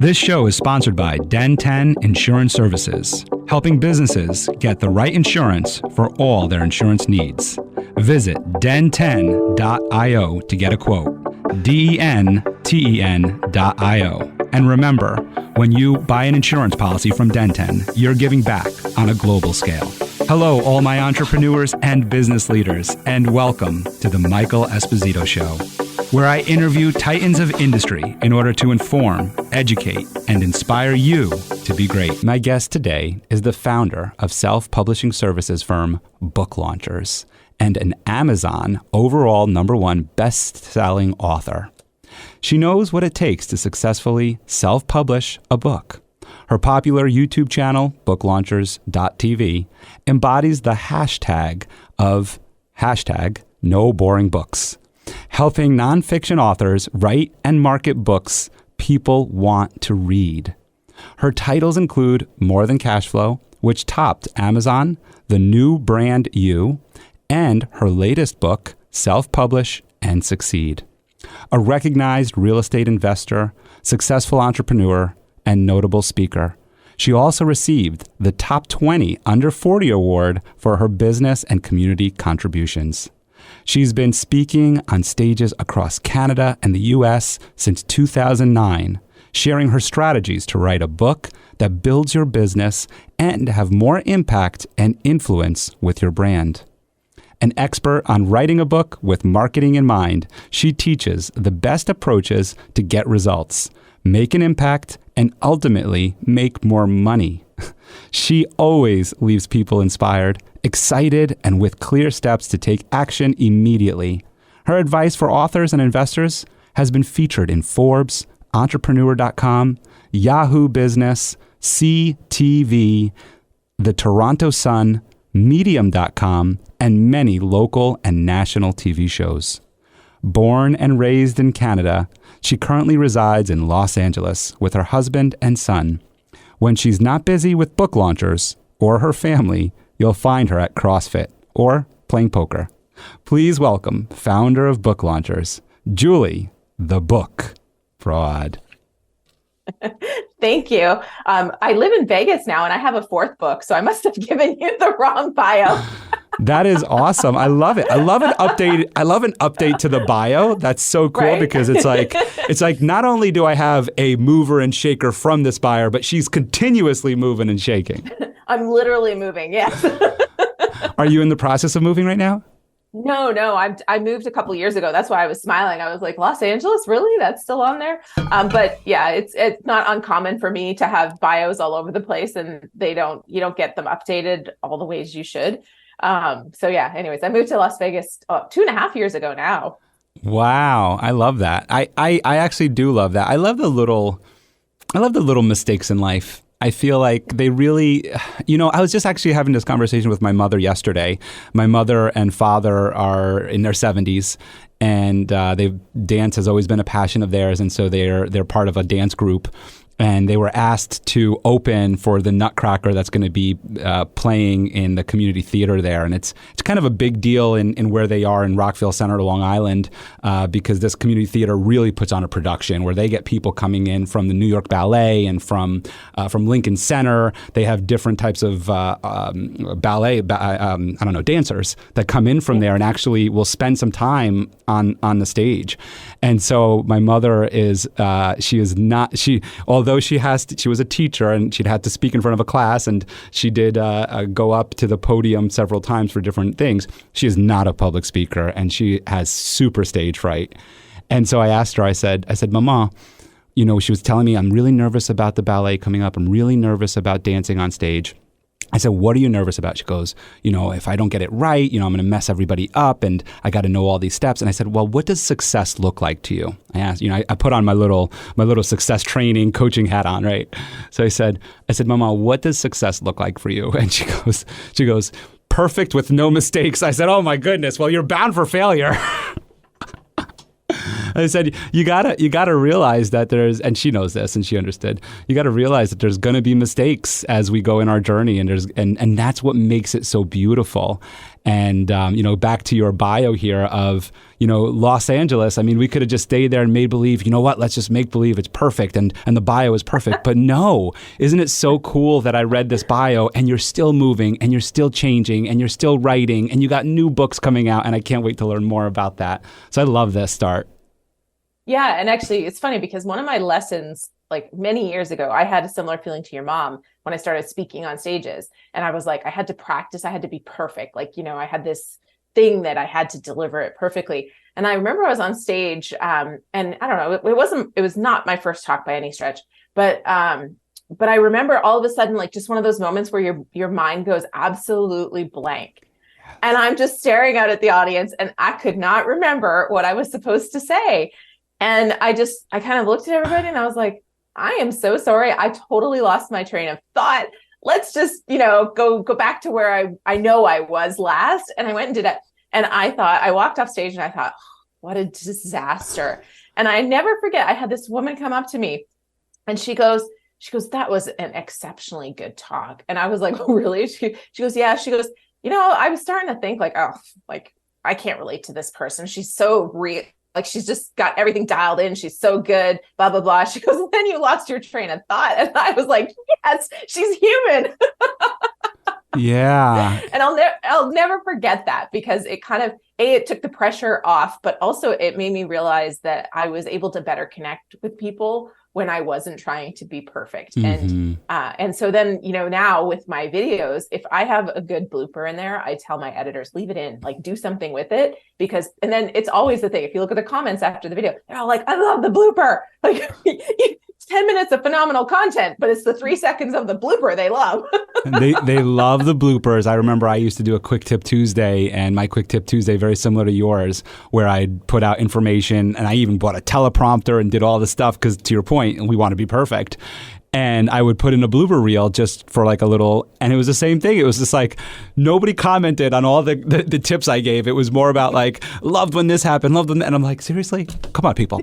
This show is sponsored by Den 10 Insurance Services, helping businesses get the right insurance for all their insurance needs. Visit den10.io to get a quote. DENTEN.io. And remember, when you buy an insurance policy from Den 10, you're giving back on a global scale. Hello, all my entrepreneurs and business leaders, and welcome to the Michael Esposito Show, where I interview titans of industry in order to inform, educate, and inspire you to be great. My guest today is the founder of self-publishing services firm Book Launchers and an Amazon overall #1 best-selling author. She knows what it takes to successfully self-publish a book. Her popular YouTube channel, booklaunchers.tv, embodies the hashtag of #NoBoringBooks, helping nonfiction authors write and market books people want to read. Her titles include More Than Cashflow, which topped Amazon, The New Brand You, and her latest book, Self-Publish and Succeed. A recognized real estate investor, successful entrepreneur, and notable speaker. She also received the Top 20 Under 40 Award for her business and community contributions. She's been speaking on stages across Canada and the U.S. since 2009, sharing her strategies to write a book that builds your business and have more impact and influence with your brand. An expert on writing a book with marketing in mind, she teaches the best approaches to get results, make an impact, and ultimately make more money. She always leaves people inspired, excited, and with clear steps to take action immediately. Her advice for authors and investors has been featured in Forbes, Entrepreneur.com, Yahoo Business, CTV, the Toronto Sun, Medium.com, and many local and national TV shows. Born and raised in Canada, she currently resides in Los Angeles with her husband and son. When she's not busy with Book Launchers or her family, you'll find her at CrossFit or playing poker. Please welcome founder of Book Launchers, Julie, the Book Fraud. Thank you. I live in Vegas now and I have a fourth book, so I must have given you the wrong bio. That is awesome. I love it. I love an update to the bio. That's so cool, right? Because it's like not only do I have a mover and shaker from this buyer, but she's continuously moving and shaking. I'm literally moving, yes. Are you in the process of moving right now? No. I moved a couple years ago. That's why I was smiling. I was like, Los Angeles, really? That's still on there? But yeah, it's not uncommon for me to have bios all over the place, and you don't get them updated all the ways you should. So yeah, anyways, I moved to Las Vegas 2.5 years ago now. Wow. I love that. I actually do love that. I love the little mistakes in life. I feel like they really, I was just actually having this conversation with my mother yesterday. My mother and father are in their 70s, and dance has always been a passion of theirs, and so they're part of a dance group. And they were asked to open for the Nutcracker that's going to be playing in the community theater there. And it's kind of a big deal in where they are in Rockville Center, Long Island, because this community theater really puts on a production where they get people coming in from the New York Ballet and from Lincoln Center. They have different types of ballet, dancers that come in from there and actually will spend some time on the stage. And so my mother although she was a teacher and she'd had to speak in front of a class, and she did go up to the podium several times for different things. She is not a public speaker, and she has super stage fright. And so I asked her, I said, Mama, she was telling me, I'm really nervous about the ballet coming up. I'm really nervous about dancing on stage. I said, what are you nervous about? She goes, if I don't get it right, I'm going to mess everybody up, and I got to know all these steps. And I said, well, what does success look like to you? I asked, I put on my little success training coaching hat on, right? So I said, Mama, what does success look like for you? And she goes, perfect with no mistakes. I said, oh my goodness, well, you're bound for failure. I said, you gotta realize that there's, and she knows this and she understood, you gotta realize that there's gonna be mistakes as we go in our journey, and that's what makes it so beautiful. And, back to your bio here of, Los Angeles. I mean, we could have just stayed there and made believe, let's just make believe it's perfect and the bio is perfect. But no, isn't it so cool that I read this bio and you're still moving and you're still changing and you're still writing and you got new books coming out, and I can't wait to learn more about that. So I love this start. Yeah. And actually, it's funny because one of my lessons, like many years ago, I had a similar feeling to your mom when I started speaking on stages. And I was like, I had to practice. I had to be perfect. Like, I had this thing that I had to deliver it perfectly. And I remember I was on stage and I don't know, it was not my first talk by any stretch, but I remember all of a sudden, like just one of those moments where your mind goes absolutely blank. And I'm just staring out at the audience and I could not remember what I was supposed to say. And I kind of looked at everybody and I was like, I am so sorry. I totally lost my train of thought. Let's just, go back to where I know I was last. And I went and did it. And I walked off stage and I thought, oh, what a disaster. And I never forget, I had this woman come up to me and she goes, that was an exceptionally good talk. And I was like, oh, really? She goes, yeah. She goes, I was starting to think like, oh, like I can't relate to this person. She's so real. Like she's just got everything dialed in. She's so good, blah, blah, blah. She goes, then you lost your train of thought. And I was like, yes, she's human. Yeah. And I'll never forget that because it kind of, it took the pressure off, but also it made me realize that I was able to better connect with people when I wasn't trying to be perfect. Mm-hmm. And so then, now with my videos, if I have a good blooper in there, I tell my editors, leave it in, like do something with it and then it's always the thing. If you look at the comments after the video, they're all like, I love the blooper. Like it's 10 minutes of phenomenal content, but it's the 3 seconds of the blooper they love. they love the bloopers. I remember I used to do a Quick Tip Tuesday, and my Quick Tip Tuesday, very similar to yours, where I'd put out information and I even bought a teleprompter and did all this stuff because, to your point, we want to be perfect. And I would put in a blooper reel just for like a little, and it was the same thing. It was just like, nobody commented on all the tips I gave. It was more about like, loved when this happened, loved when, and I'm like, seriously? Come on, people.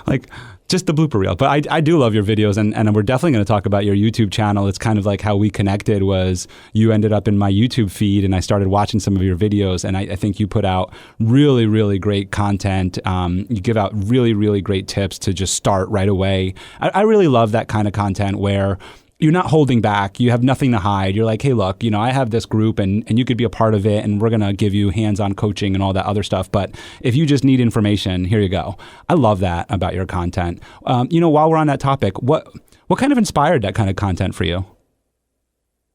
Like, just the blooper reel. But I do love your videos, and we're definitely going to talk about your YouTube channel. It's kind of like how we connected was you ended up in my YouTube feed, and I started watching some of your videos, and I think you put out really, really great content. You give out really, really great tips to just start right away. I really love that kind of content where you're not holding back. You have nothing to hide. You're like, hey, look, I have this group and you could be a part of it, and we're going to give you hands-on coaching and all that other stuff. But if you just need information, here you go. I love that about your content. While we're on that topic, what kind of inspired that kind of content for you?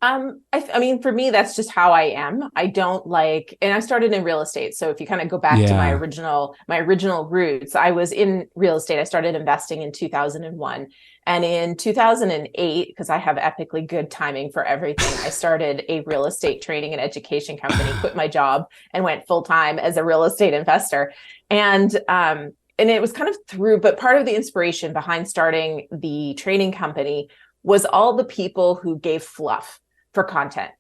I mean, for me, that's just how I am. I don't like, and I started in real estate. So if you kind of go back to my original roots, I was in real estate. I started investing in 2001. And in 2008, because I have epically good timing for everything, I started a real estate training and education company, quit my job and went full time as a real estate investor. And it was kind of but part of the inspiration behind starting the training company was all the people who gave fluff for content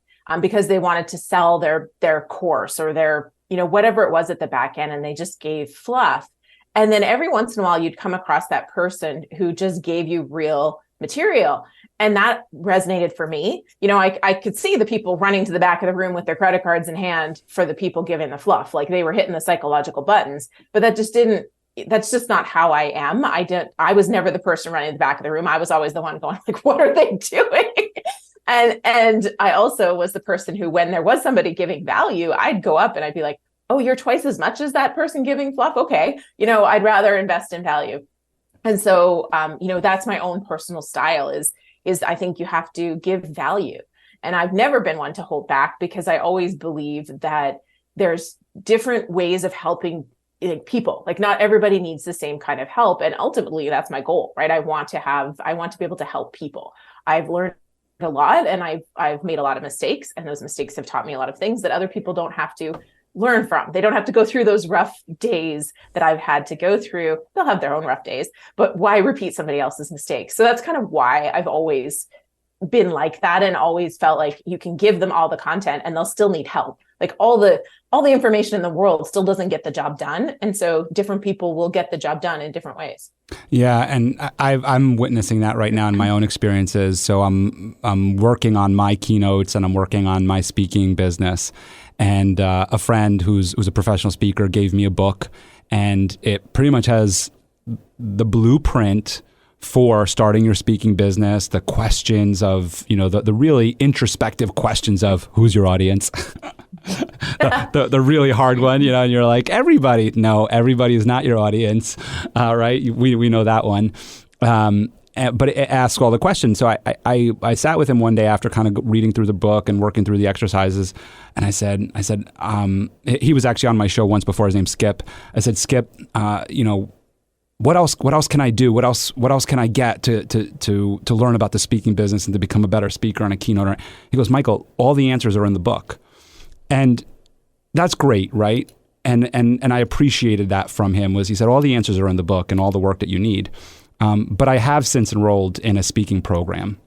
because they wanted to sell their course or their, whatever it was at the back end, and they just gave fluff. And then every once in a while you'd come across that person who just gave you real material. And that resonated for me. I could see the people running to the back of the room with their credit cards in hand for the people giving the fluff, like they were hitting the psychological buttons, but that's just not how I am. I was never the person running to the back of the room. I was always the one going like, what are they doing? And I also was the person who, when there was somebody giving value, I'd go up and I'd be like, oh, you're twice as much as that person giving fluff. Okay. I'd rather invest in value. And so, that's my own personal style is I think you have to give value. And I've never been one to hold back because I always believe that there's different ways of helping people. Like not everybody needs the same kind of help. And ultimately that's my goal, right? I want to be able to help people. I've learned a lot and I've made a lot of mistakes, and those mistakes have taught me a lot of things that other people don't have to learn from. They don't have to go through those rough days that I've had to go through. They'll have their own rough days, but why repeat somebody else's mistakes? So that's kind of why I've always been like that and always felt like you can give them all the content and they'll still need help. Like all the information in the world still doesn't get the job done. And so different people will get the job done in different ways. Yeah, and I'm witnessing that right now in my own experiences. So I'm working on my keynotes and I'm working on my speaking business. And a friend who's a professional speaker gave me a book, and it pretty much has the blueprint for starting your speaking business, the questions of, the really introspective questions of who's your audience, the really hard one, and you're like, everybody. No, everybody is not your audience, right? We know that one. But it asks all the questions. So I sat with him one day after kind of reading through the book and working through the exercises. And I said, he was actually on my show once before. His name's Skip. I said, Skip, what else can I do? What else can I get to learn about the speaking business and to become a better speaker and a keynoter? He goes, Michael, all the answers are in the book. And that's great, right? And I appreciated that from him. Was he said, all the answers are in the book and all the work that you need. But I have since enrolled in a speaking program.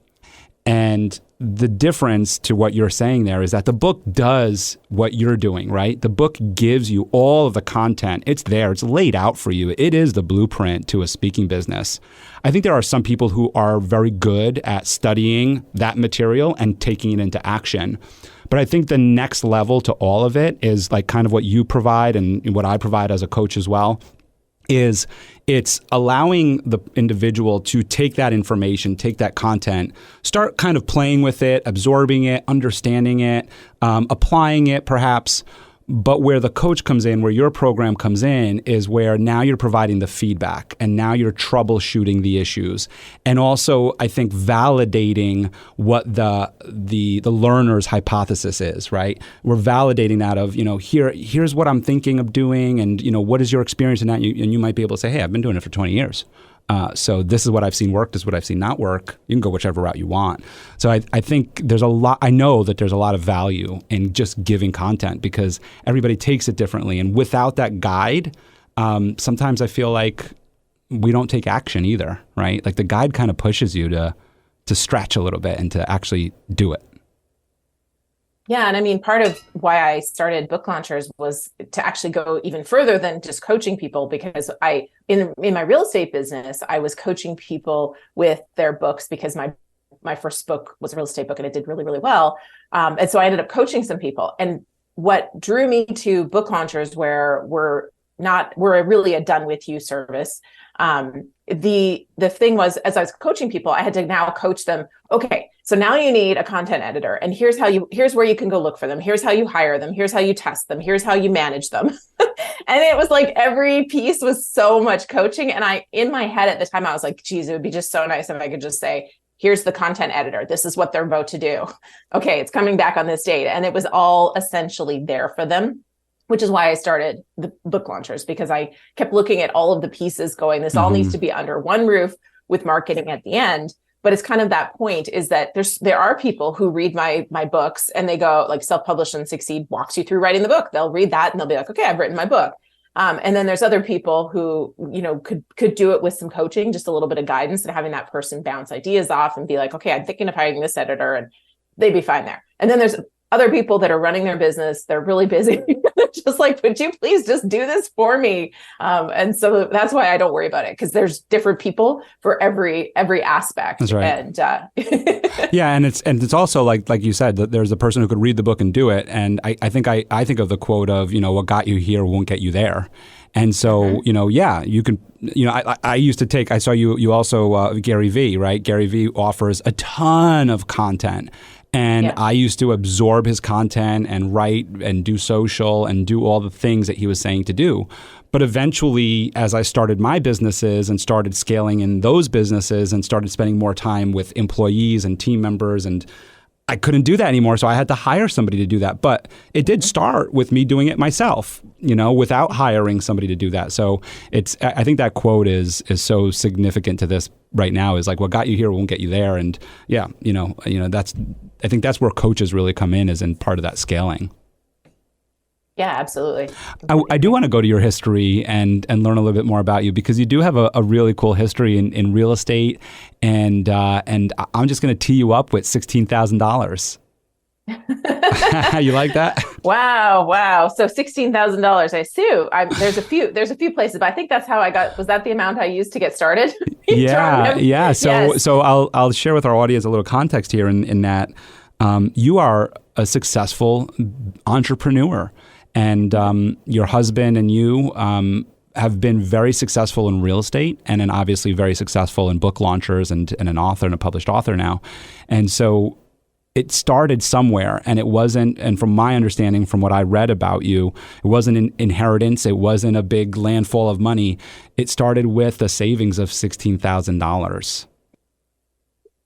And the difference to what you're saying there is that the book does what you're doing, right? The book gives you all of the content. It's there. It's laid out for you. It is the blueprint to a speaking business. I think there are some people who are very good at studying that material and taking it into action. But I think the next level to all of it is like kind of what you provide and what I provide as a coach as well, is it's allowing the individual to take that information, take that content, start kind of playing with it, absorbing it, understanding it, applying it perhaps. But where the coach comes in, where your program comes in, is where now you're providing the feedback and now you're troubleshooting the issues. And also, I think, validating what the learner's hypothesis is, right? We're validating that of, here's what I'm thinking of doing, and, what is your experience in that? And you might be able to say, hey, I've been doing it for 20 years. So this is what I've seen work. This is what I've seen not work. You can go whichever route you want. So I think I know that there's a lot of value in just giving content because everybody takes it differently. And without that guide, sometimes I feel like we don't take action either, right? Like the guide kind of pushes you to stretch a little bit and to actually do it. Yeah. And I mean, part of why I started Book Launchers was to actually go even further than just coaching people, because in my real estate business, I was coaching people with their books because my first book was a real estate book and it did really, really well. And so I ended up coaching some people. And what drew me to Book Launchers, where we're really a done with you service. The thing was, as I was coaching people, I had to now coach them. Okay, so now you need a content editor, and here's where you can go look for them. Here's how you hire them. Here's how you test them. Here's how you manage them. And it was like every piece was so much coaching. And in my head at the time, I was like, geez, it would be just so nice if I could just say, here's the content editor. This is what they're about to do. Okay, it's coming back on this date. And it was all essentially there for them, which is why I started the Book Launchers, because I kept looking at all of the pieces going, this all needs to be under one roof with marketing at the end. But it's kind of that point is that there are people who read my books and they go like Self-Publish and Succeed walks you through writing the book. They'll read that and they'll be like, okay, I've written my book. And then there's other people who, could do it with some coaching, just a little bit of guidance and having that person bounce ideas off and be like, okay, I'm thinking of hiring this editor, and they'd be fine there. And then there's other people that are running their business. They're really busy. They're just like, would you please just do this for me? And so that's why I don't worry about it, because there's different people for every aspect. That's right. And yeah, and it's also like you said, that there's a person who could read the book and do it. And I think of the quote of, what got you here won't get you there. And so, you can, I used to I saw you also, Gary Vee, right? Gary Vee offers a ton of content. And I used to absorb his content and write and do social and do all the things that he was saying to do. But eventually, as I started my businesses and started scaling in those businesses and started spending more time with employees and team members, and I couldn't do that anymore. So I had to hire somebody to do that. But it did start with me doing it myself, without hiring somebody to do that. So I think that quote is so significant to this right now, is like, what got you here won't get you there. And I think that's where coaches really come in, is in part of that scaling. Yeah, absolutely. I do want to go to your history and learn a little bit more about you, because you do have a really cool history in real estate, and I'm just going to tee you up with $16,000. You like that? Wow. So $16,000. I sue. There's a few places, but I think that's how I got. Was that the amount I used to get started? Yeah. Yes. So I'll share with our audience a little context here in that you are a successful entrepreneur, and your husband and you have been very successful in real estate, and then obviously very successful in book launchers and an author and a published author now. And so it started somewhere, and it wasn't, and from my understanding, from what I read about you, it wasn't an inheritance. It wasn't a big landfall of money. It started with a savings of $16,000.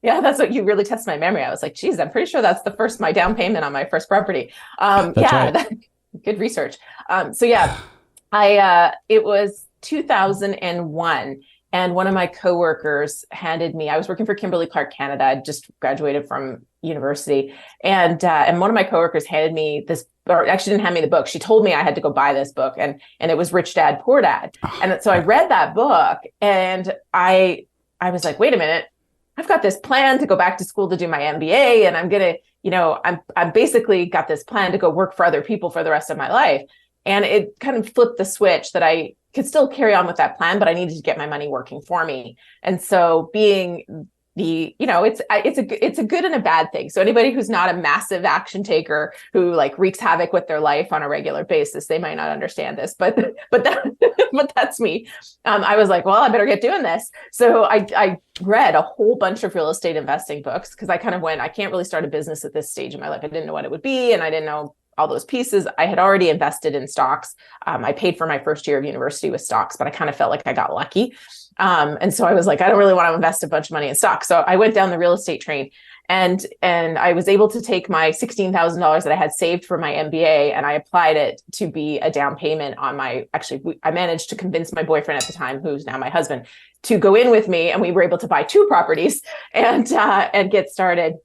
Yeah, that's what you really test my memory. I was like, geez, I'm pretty sure that's my down payment on my first property. That's yeah, right. good research. It was 2001. And one of my coworkers handed me, I was working for Kimberly-Clark Canada. I'd just graduated from university. And one of my coworkers handed me this, or actually didn't hand me the book. She told me I had to go buy this book, and it was Rich Dad, Poor Dad. And so I read that book, and I was like, wait a minute, I've got this plan to go back to school to do my MBA. And I'm going to, I'm basically got this plan to go work for other people for the rest of my life. And it kind of flipped the switch that I could still carry on with that plan, but I needed to get my money working for me. And so being it's a good and a bad thing. So anybody who's not a massive action taker who like wreaks havoc with their life on a regular basis, they might not understand this, but that's me. I was like, well, I better get doing this. So I read a whole bunch of real estate investing books, because I kind of went, I can't really start a business at this stage in my life. I didn't know what it would be, and I didn't know all those pieces. I had already invested in stocks. I paid for my first year of university with stocks, but I kind of felt like I got lucky. And so I was like, I don't really want to invest a bunch of money in stocks. So I went down the real estate train, and I was able to take my $16,000 that I had saved for my MBA, and I applied it to be a down payment on I managed to convince my boyfriend at the time, who's now my husband, to go in with me. And we were able to buy 2 properties and get started.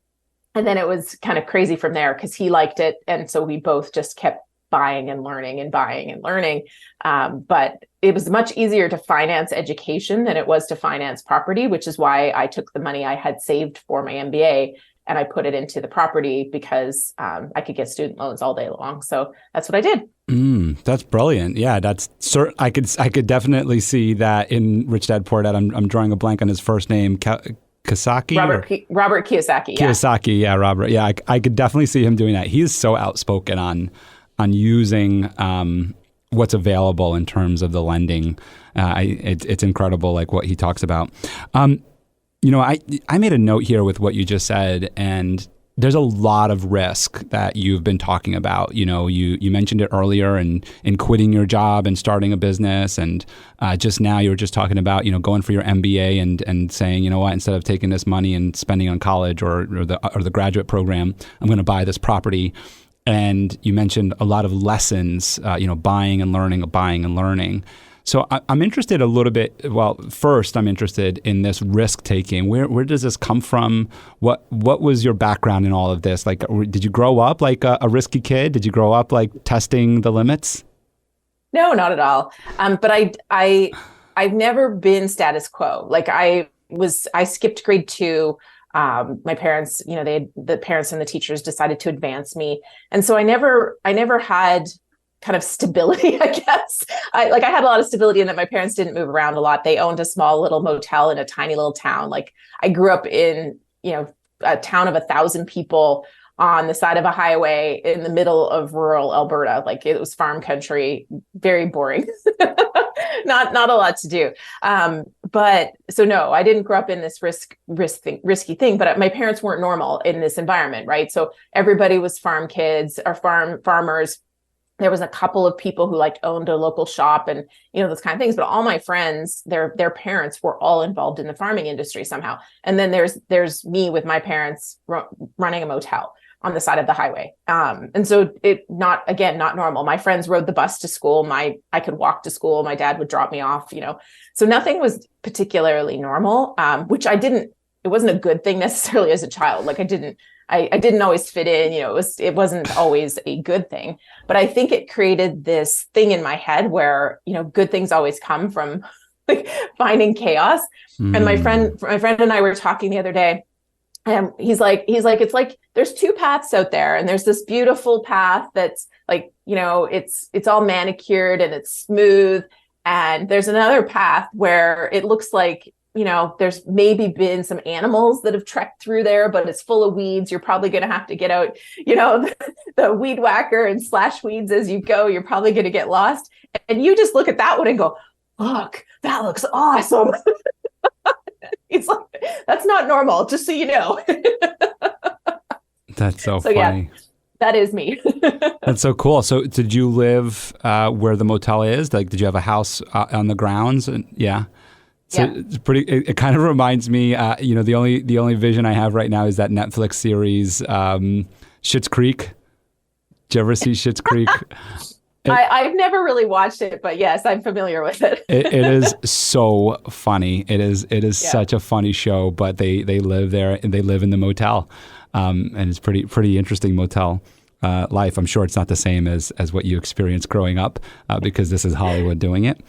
And then it was kind of crazy from there, because he liked it. And so we both just kept buying and learning and buying and learning. But it was much easier to finance education than it was to finance property, which is why I took the money I had saved for my MBA and I put it into the property, because I could get student loans all day long. So that's what I did. That's brilliant. Yeah, I could definitely see that in Rich Dad Poor Dad. I'm drawing a blank on his first name. Kiyosaki? Robert Kiyosaki. Yeah. Kiyosaki, yeah, Robert. Yeah, I could definitely see him doing that. He's so outspoken on using what's available in terms of the lending. It's incredible, like what he talks about. I made a note here with what you just said, and there's a lot of risk that you've been talking about. You mentioned it earlier in quitting your job and starting a business, and just now you were just talking about going for your MBA and saying, you know what, instead of taking this money and spending on college or the graduate program, I'm going to buy this property. And you mentioned a lot of lessons, buying and learning. So I'm interested a little bit. Well, first, I'm interested in this risk taking. Where does this come from? What was your background in all of this? Like, did you grow up like a risky kid? Did you grow up like testing the limits? No, not at all. But I've never been status quo. Like I skipped grade 2. My parents, the parents and the teachers decided to advance me, and so I never had kind of stability, I guess. I had a lot of stability in that my parents didn't move around a lot. They owned a small little motel in a tiny little town. Like I grew up in, a town of 1,000 people on the side of a highway in the middle of rural Alberta. Like it was farm country, very boring. Not a lot to do. But so no, I didn't grow up in this risky thing, but my parents weren't normal in this environment, right? So everybody was farm kids or farmers. There was a couple of people who owned a local shop and, those kind of things. But all my friends, their parents were all involved in the farming industry somehow. And then there's me with my parents running a motel on the side of the highway. And so not normal. My friends rode the bus to school. I could walk to school. My dad would drop me off, so nothing was particularly normal, which it wasn't a good thing necessarily as a child. Like I didn't I didn't always fit in, it wasn't always a good thing, but I think it created this thing in my head where, good things always come from like finding chaos. And my friend and I were talking the other day, and he's like, it's like there's two paths out there, and there's this beautiful path that's like, it's all manicured and it's smooth. And there's another path where it looks like, there's maybe been some animals that have trekked through there, but it's full of weeds. You're probably going to have to get out, the weed whacker and slash weeds as you go. You're probably going to get lost. And you just look at that one and go, look, that looks awesome. He's like, that's not normal, just so you know. That's so funny. Yeah, that is me. That's so cool. So did you live where the motel is? Like, did you have a house on the grounds? And yeah. So yeah. It's pretty. It kind of reminds me. The only vision I have right now is that Netflix series, Schitt's Creek. Did you ever see Schitt's Creek? I've never really watched it, but yes, I'm familiar with it. It is so funny. It is such a funny show. But they live there and they live in the motel, and it's pretty interesting motel life. I'm sure it's not the same as what you experienced growing up, because this is Hollywood doing it.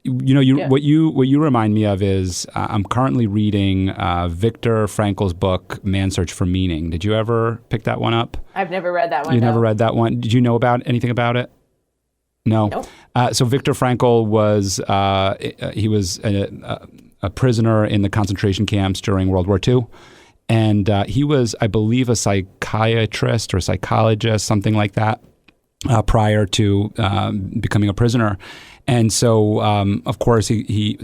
What you remind me of is I'm currently reading Viktor Frankl's book Man's Search for Meaning. Did you ever pick that one up? I've never read that one. You never read that one? Did you know anything about it? No. Nope. So Viktor Frankl was he was a prisoner in the concentration camps during World War II. And he was, I believe, a psychiatrist or psychologist, something like that, prior to becoming a prisoner. And so, of course, he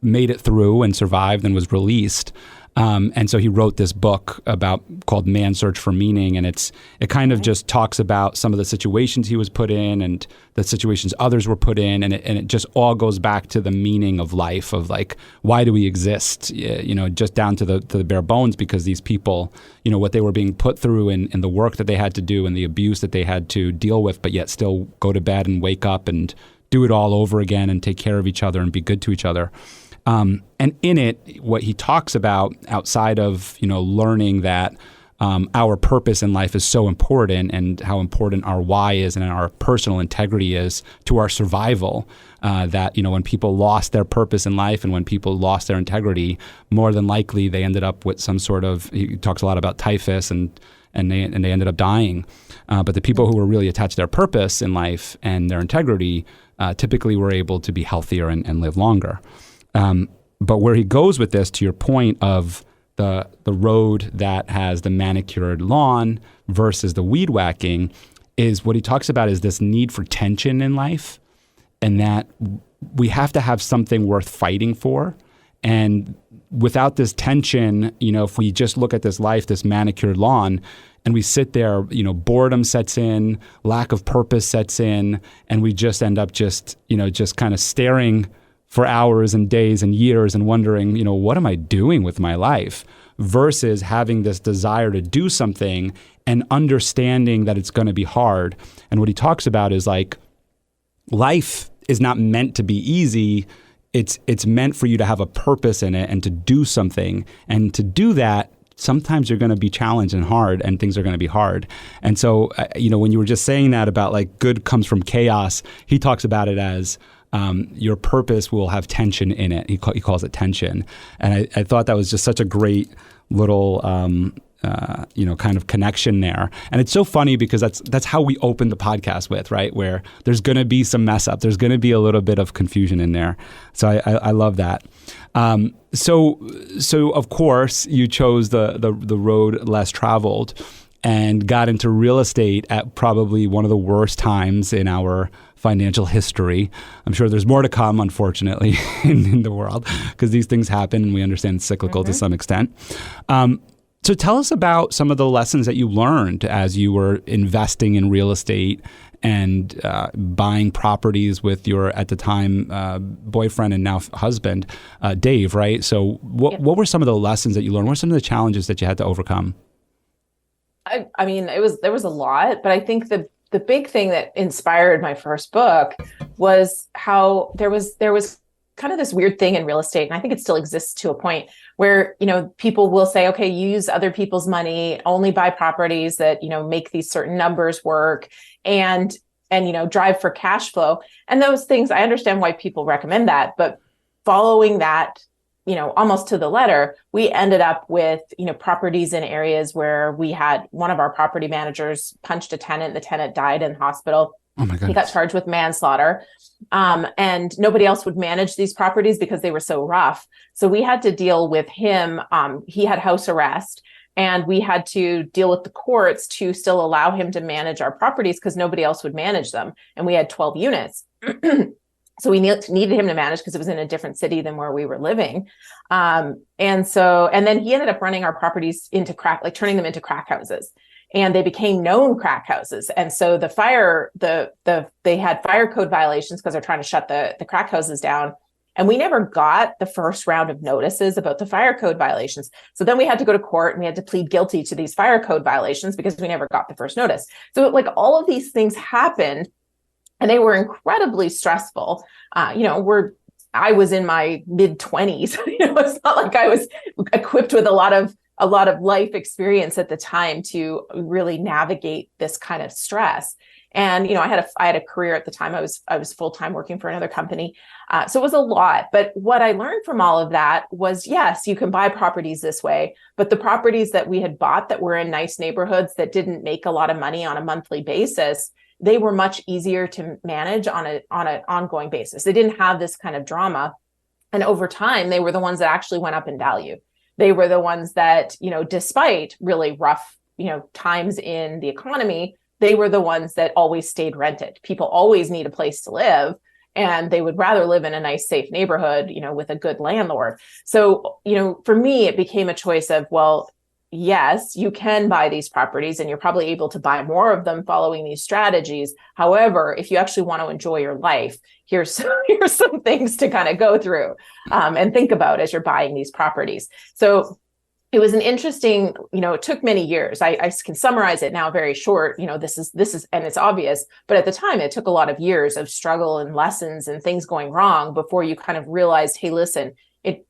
made it through and survived and was released. And so he wrote this book called Man's Search for Meaning, and it kind of just talks about some of the situations he was put in and the situations others were put in, and it just all goes back to the meaning of life, of like, why do we exist? Just down to the bare bones, because these people, what they were being put through and the work that they had to do and the abuse that they had to deal with, but yet still go to bed and wake up and do it all over again and take care of each other and be good to each other. And in it, what he talks about outside of, learning that our purpose in life is so important and how important our why is and our personal integrity is to our survival, that, when people lost their purpose in life and when people lost their integrity, more than likely they ended up with some sort of, he talks a lot about typhus and they ended up dying. But the people who were really attached to their purpose in life and their integrity typically were able to be healthier and live longer. But where he goes with this, to your point of the road that has the manicured lawn versus the weed whacking, is what he talks about is this need for tension in life, and that we have to have something worth fighting for. And without this tension, if we just look at this life, this manicured lawn, and we sit there, boredom sets in, lack of purpose sets in, and we just end up just kind of staring for hours and days and years and wondering, what am I doing with my life? Versus having this desire to do something and understanding that it's going to be hard. And what he talks about is like, life is not meant to be easy. It's meant for you to have a purpose in it and to do something. And to do that, sometimes you're going to be challenged and hard, and things are going to be hard. And so, when you were just saying that about like good comes from chaos, he talks about it as your purpose will have tension in it. He calls it tension. And I thought that was just such a great little, kind of connection there. And it's so funny because that's how we open the podcast with, right? Where there's going to be some mess up. There's going to be a little bit of confusion in there. So I love that. So of course you chose the road less traveled and got into real estate at probably one of the worst times in our financial history. I'm sure there's more to come, unfortunately, in the world, because these things happen and we understand it's cyclical to some extent. So tell us about some of the lessons that you learned as you were investing in real estate and buying properties with your, at the time, boyfriend and now husband, Dave, right? So what were some of the lessons that you learned? What were some of the challenges that you had to overcome? I mean, there was a lot, but I think the big thing that inspired my first book was how there was kind of this weird thing in real estate, and I think it still exists to a point where, people will say, okay, use other people's money, only buy properties that, make these certain numbers work, and drive for cash flow. And those things, I understand why people recommend that, but following that, almost to the letter, we ended up with, properties in areas where we had one of our property managers punched a tenant, the tenant died in the hospital. Oh my goodness. He got charged with manslaughter. And nobody else would manage these properties because they were so rough. So we had to deal with him. He had house arrest, and we had to deal with the courts to still allow him to manage our properties because nobody else would manage them. And we had 12 units. So we needed him to manage because it was in a different city than where we were living. And then he ended up running our properties into turning them into crack houses. And they became known crack houses. And so they had fire code violations because they're trying to shut the crack houses down. And we never got the first round of notices about the fire code violations. So then we had to go to court and we had to plead guilty to these fire code violations because we never got the first notice. So all of these things happened, and they were incredibly stressful. I was in my mid-20s. It's not like I was equipped with a lot of life experience at the time to really navigate this kind of stress. And, I had a career at the time. I was full-time working for another company. So it was a lot. But what I learned from all of that was, yes, you can buy properties this way, but the properties that we had bought that were in nice neighborhoods that didn't make a lot of money on a monthly basis, they were much easier to manage on an ongoing basis. They didn't have this kind of drama. And over time, they were the ones that actually went up in value. They were the ones that, despite really rough, times in the economy, they were the ones that always stayed rented. People always need a place to live, and they would rather live in a nice, safe neighborhood, with a good landlord. So, for me, it became a choice of, well, yes, you can buy these properties and you're probably able to buy more of them following these strategies. However, if you actually want to enjoy your life, here's some things to kind of go through and think about as you're buying these properties. So it was an interesting, it took many years. I can summarize it now very short. This is, and it's obvious, but at the time it took a lot of years of struggle and lessons and things going wrong before you kind of realized, hey, listen,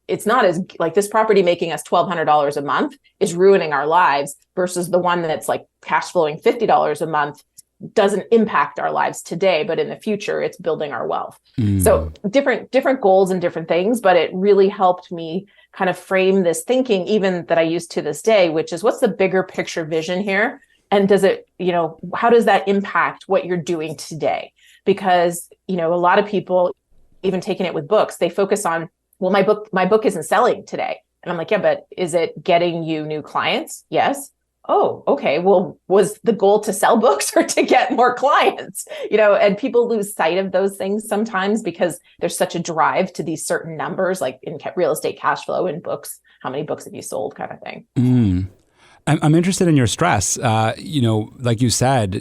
it's not as like this property making us $1,200 a month is ruining our lives versus the one that's like cash flowing $50 a month doesn't impact our lives today, but in the future it's building our wealth. So different goals and different things, but it really helped me kind of frame this thinking even that I use to this day, which is what's the bigger picture vision here? And does it, how does that impact what you're doing today? Because, a lot of people, even taking it with books, they focus on, well, my book isn't selling today. And I'm like, yeah, but is it getting you new clients? Yes. Oh, okay. Well, was the goal to sell books or to get more clients? And people lose sight of those things sometimes because there's such a drive to these certain numbers, like in real estate cash flow and books. How many books have you sold kind of thing? I'm interested in your stress. Like you said,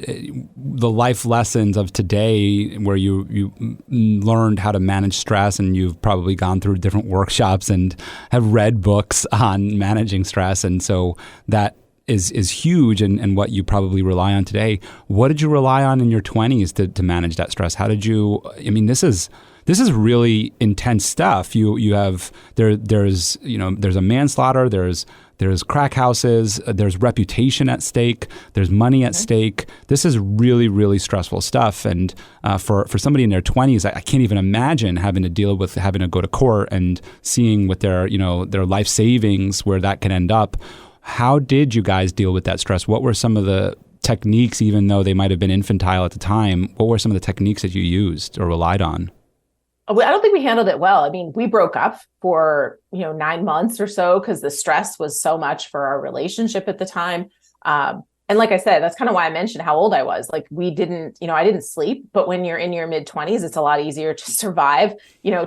the life lessons of today where you learned how to manage stress, and you've probably gone through different workshops and have read books on managing stress. And so that is huge and what you probably rely on today. What did you rely on in your 20s to manage that stress? How did you, this is really intense stuff. You have, there's a manslaughter, there's crack houses, there's reputation at stake, there's money at stake. This is really, really stressful stuff. And for somebody in their 20s, I can't even imagine having to deal with having to go to court and seeing with their life savings where that can end up. How did you guys deal with that stress? What were some of the techniques, even though they might have been infantile at the time? What were some of the techniques that you used or relied on? I don't think we handled it well. We broke up for, 9 months or so because the stress was so much for our relationship at the time. And like I said, that's kind of why I mentioned how old I was. Like I didn't sleep, but when you're in your mid-20s, it's a lot easier to survive,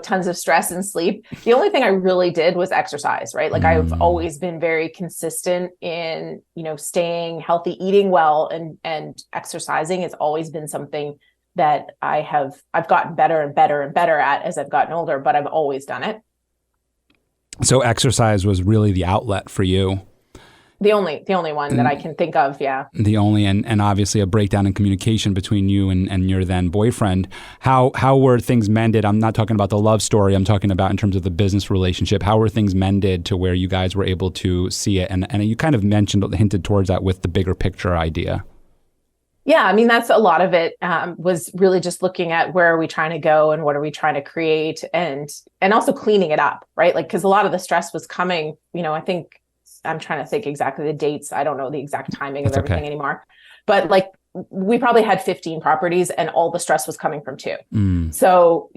tons of stress and sleep. The only thing I really did was exercise, right? Like I've always been very consistent in, staying healthy, eating well, and exercising has always been something that I've gotten better and better and better at as I've gotten older, but I've always done it. So exercise was really the outlet for you. The only one that I can think of. Yeah. The only, and obviously a breakdown in communication between you and your then boyfriend. How were things mended? I'm not talking about the love story. I'm talking about in terms of the business relationship. How were things mended to where you guys were able to see it? And you kind of hinted towards that with the bigger picture idea. Yeah, I mean, that's a lot of it, was really just looking at where are we trying to go and what are we trying to create, and also cleaning it up, right? Like, because a lot of the stress was coming, I think, I'm trying to think exactly the dates. I don't know the exact timing of everything anymore, but like we probably had 15 properties and all the stress was coming from 2. So,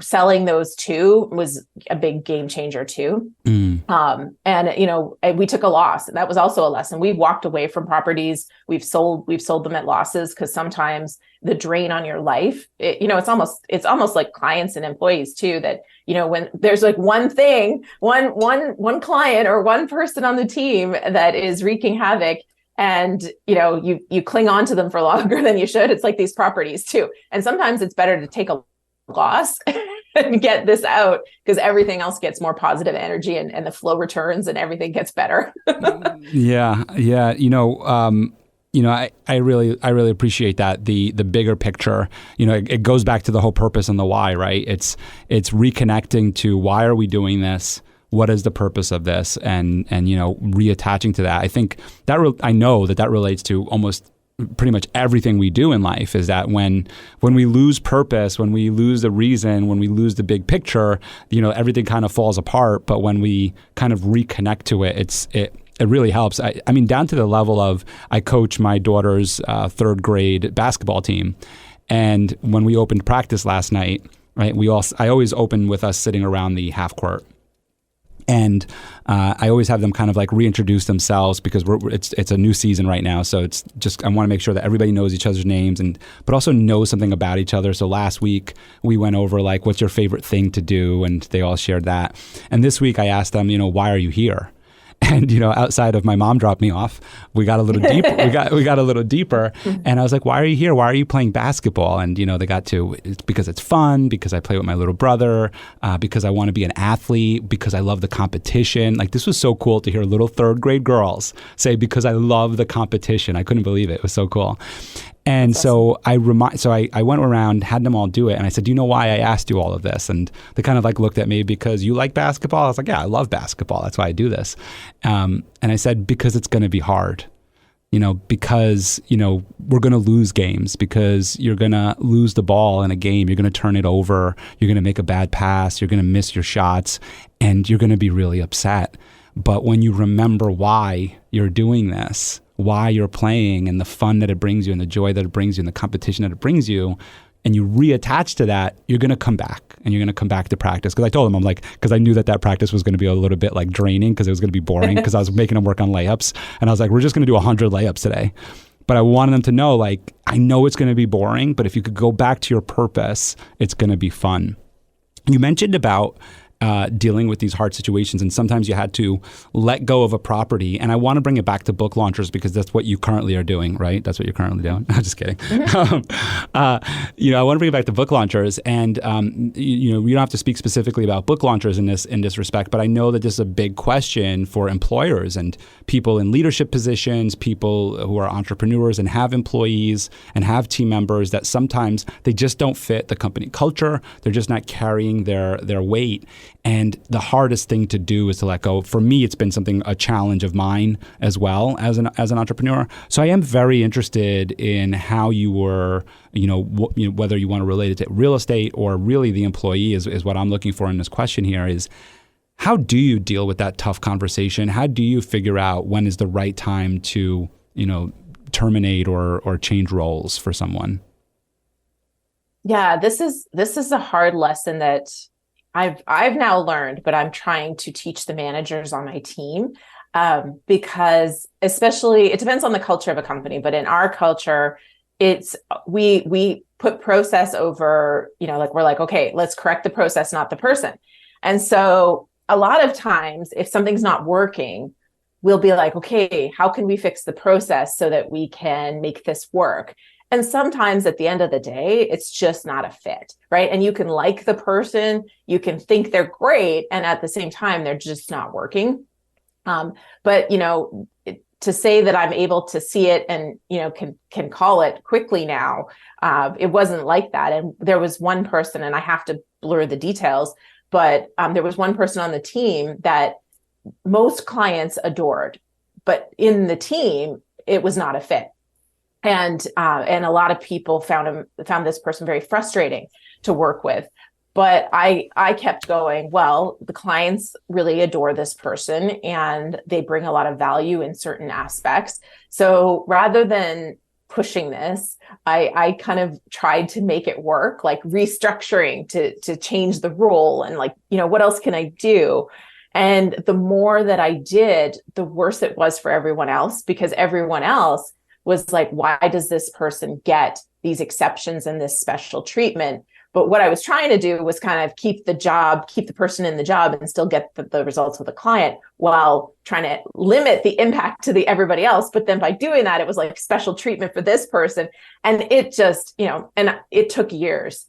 selling those 2 was a big game changer too. And we took a loss, and that was also a lesson. We walked away from properties. We've sold them at losses, because sometimes the drain on your life, it's almost like clients and employees too, that, when there's like one client or one person on the team that is wreaking havoc, and you cling on to them for longer than you should. It's like these properties too. And sometimes it's better to take a loss and get this out, because everything else gets more positive energy, and the flow returns and everything gets better. Yeah. I really appreciate that. The bigger picture, it goes back to the whole purpose and the why, right? It's reconnecting to why are we doing this? What is the purpose of this? And reattaching to that. I think that I know that relates to almost pretty much everything we do in life, is that when we lose purpose, when we lose the reason, when we lose the big picture, everything kind of falls apart. But when we kind of reconnect to it, it really helps. I mean, down to the level of, I coach my daughter's 3rd grade basketball team. And when we opened practice last night, right, I always open with us sitting around the half court. And I always have them kind of like reintroduce themselves, because it's a new season right now. So it's just, I want to make sure that everybody knows each other's names, but also knows something about each other. So last week we went over like, what's your favorite thing to do? And they all shared that. And this week I asked them, why are you here? And, outside of my mom dropped me off, we got a little deeper. we got a little deeper. And I was like, why are you here? Why are you playing basketball? And, they got to, it's because it's fun, because I play with my little brother, because I want to be an athlete, because I love the competition. Like, this was so cool to hear little 3rd grade girls say, because I love the competition. I couldn't believe it. It was so cool. And so I went around, had them all do it. And I said, do you know why I asked you all of this? And they kind of like looked at me, because you like basketball? I was like, yeah, I love basketball. That's why I do this. And I said, because it's going to be hard, because, we're going to lose games, because you're going to lose the ball in a game. You're going to turn it over. You're going to make a bad pass. You're going to miss your shots, and you're going to be really upset. But when you remember why you're doing this, why you're playing, and the fun that it brings you, and the joy that it brings you, and the competition that it brings you, and you reattach to that, you're going to come back, and you're going to come back to practice. Because I told them, I'm like, because I knew that practice was going to be a little bit like draining, because it was going to be boring, because I was making them work on layups. And I was like, we're just going to do 100 layups today. But I wanted them to know, like, I know it's going to be boring, but if you could go back to your purpose, it's going to be fun. You mentioned about dealing with these hard situations, and sometimes you had to let go of a property. And I want to bring it back to book launchers, because that's what you currently are doing, right? That's what you're currently doing. I'm just kidding. I want to bring it back to book launchers, and you don't have to speak specifically about book launchers in this respect, but I know that this is a big question for employers and people in leadership positions, people who are entrepreneurs and have employees and have team members, that sometimes they just don't fit the company culture. They're just not carrying their weight. And the hardest thing to do is to let go. For me, it's been a challenge of mine as well as an entrepreneur. So I am very interested in how you were, whether you want to relate it to real estate or really the employee is what I'm looking for in this question here is, how do you deal with that tough conversation? How do you figure out when is the right time to, terminate or change roles for someone? Yeah, this is a hard lesson that I've now learned, but I'm trying to teach the managers on my team, because especially it depends on the culture of a company, but in our culture, it's we put process over, we're like, okay, let's correct the process, not the person. And so a lot of times if something's not working, we'll be like, okay, how can we fix the process so that we can make this work? And sometimes at the end of the day, it's just not a fit, right? And you can like the person, you can think they're great, and at the same time, they're just not working. But to say that I'm able to see it and, can call it quickly now. It wasn't like that. And there was one person, and I have to blur the details, but there was one person on the team that most clients adored, but in the team, it was not a fit. And a lot of people found this person very frustrating to work with. But I kept going, well, the clients really adore this person and they bring a lot of value in certain aspects. So rather than pushing this, I kind of tried to make it work, like restructuring to change the role and like, what else can I do? And the more that I did, the worse it was for everyone else, because everyone else was like, why does this person get these exceptions and this special treatment? But what I was trying to do was kind of keep the person in the job and still get the results with the client while trying to limit the impact to everybody else. But then by doing that, it was like special treatment for this person. And it just, and it took years.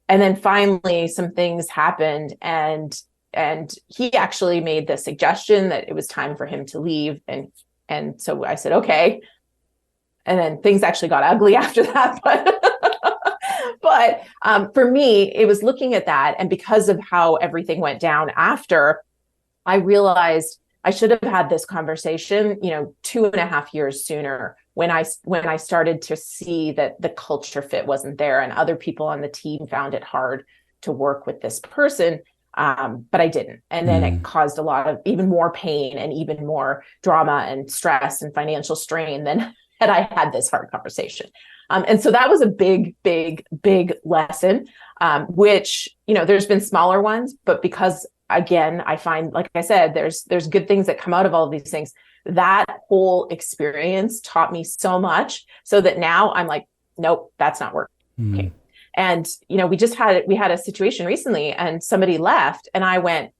And then finally some things happened and he actually made the suggestion that it was time for him to leave. And so I said, okay. And then things actually got ugly after that. But for me, it was looking at that. And because of how everything went down after, I realized I should have had this conversation, 2.5 years sooner when I started to see that the culture fit wasn't there and other people on the team found it hard to work with this person. But I didn't. And then it caused a lot of even more pain and even more drama and stress and financial strain than had I had this hard conversation. And so that was a big, big, big lesson, which, there's been smaller ones, but because again, I find, like I said, there's good things that come out of all of these things. That whole experience taught me so much so that now I'm like, nope, that's not working. And, we had a situation recently and somebody left and I went,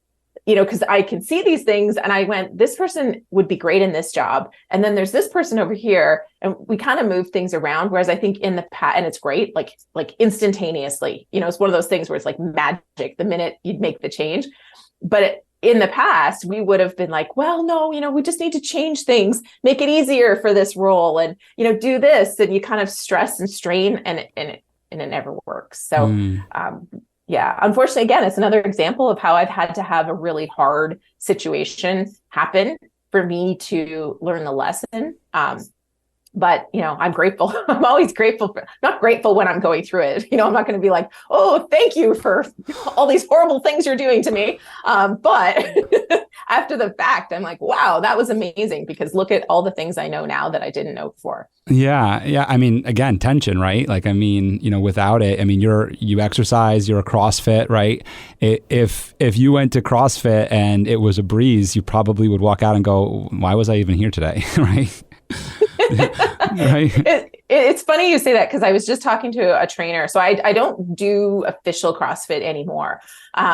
because I can see these things and I went, this person would be great in this job. And then there's this person over here and we kind of move things around. Whereas I think in the past, and it's great, like instantaneously, it's one of those things where it's like magic the minute you'd make the change. But in the past, we would have been like, well, no, we just need to change things, make it easier for this role and, do this. And you kind of stress and strain and it never works. So, yeah, unfortunately, again, it's another example of how I've had to have a really hard situation happen for me to learn the lesson. But, I'm grateful. I'm always grateful not grateful when I'm going through it. I'm not going to be like, oh, thank you for all these horrible things you're doing to me. But after the fact, I'm like, wow, that was amazing because look at all the things I know now that I didn't know before. Yeah. Yeah. I mean, again, tension, right? Like, without it, you exercise, you're a CrossFit, right? If you went to CrossFit and it was a breeze, you probably would walk out and go, why was I even here today? Right. Right. It's funny you say that because I was just talking to a trainer. So I don't do official CrossFit anymore,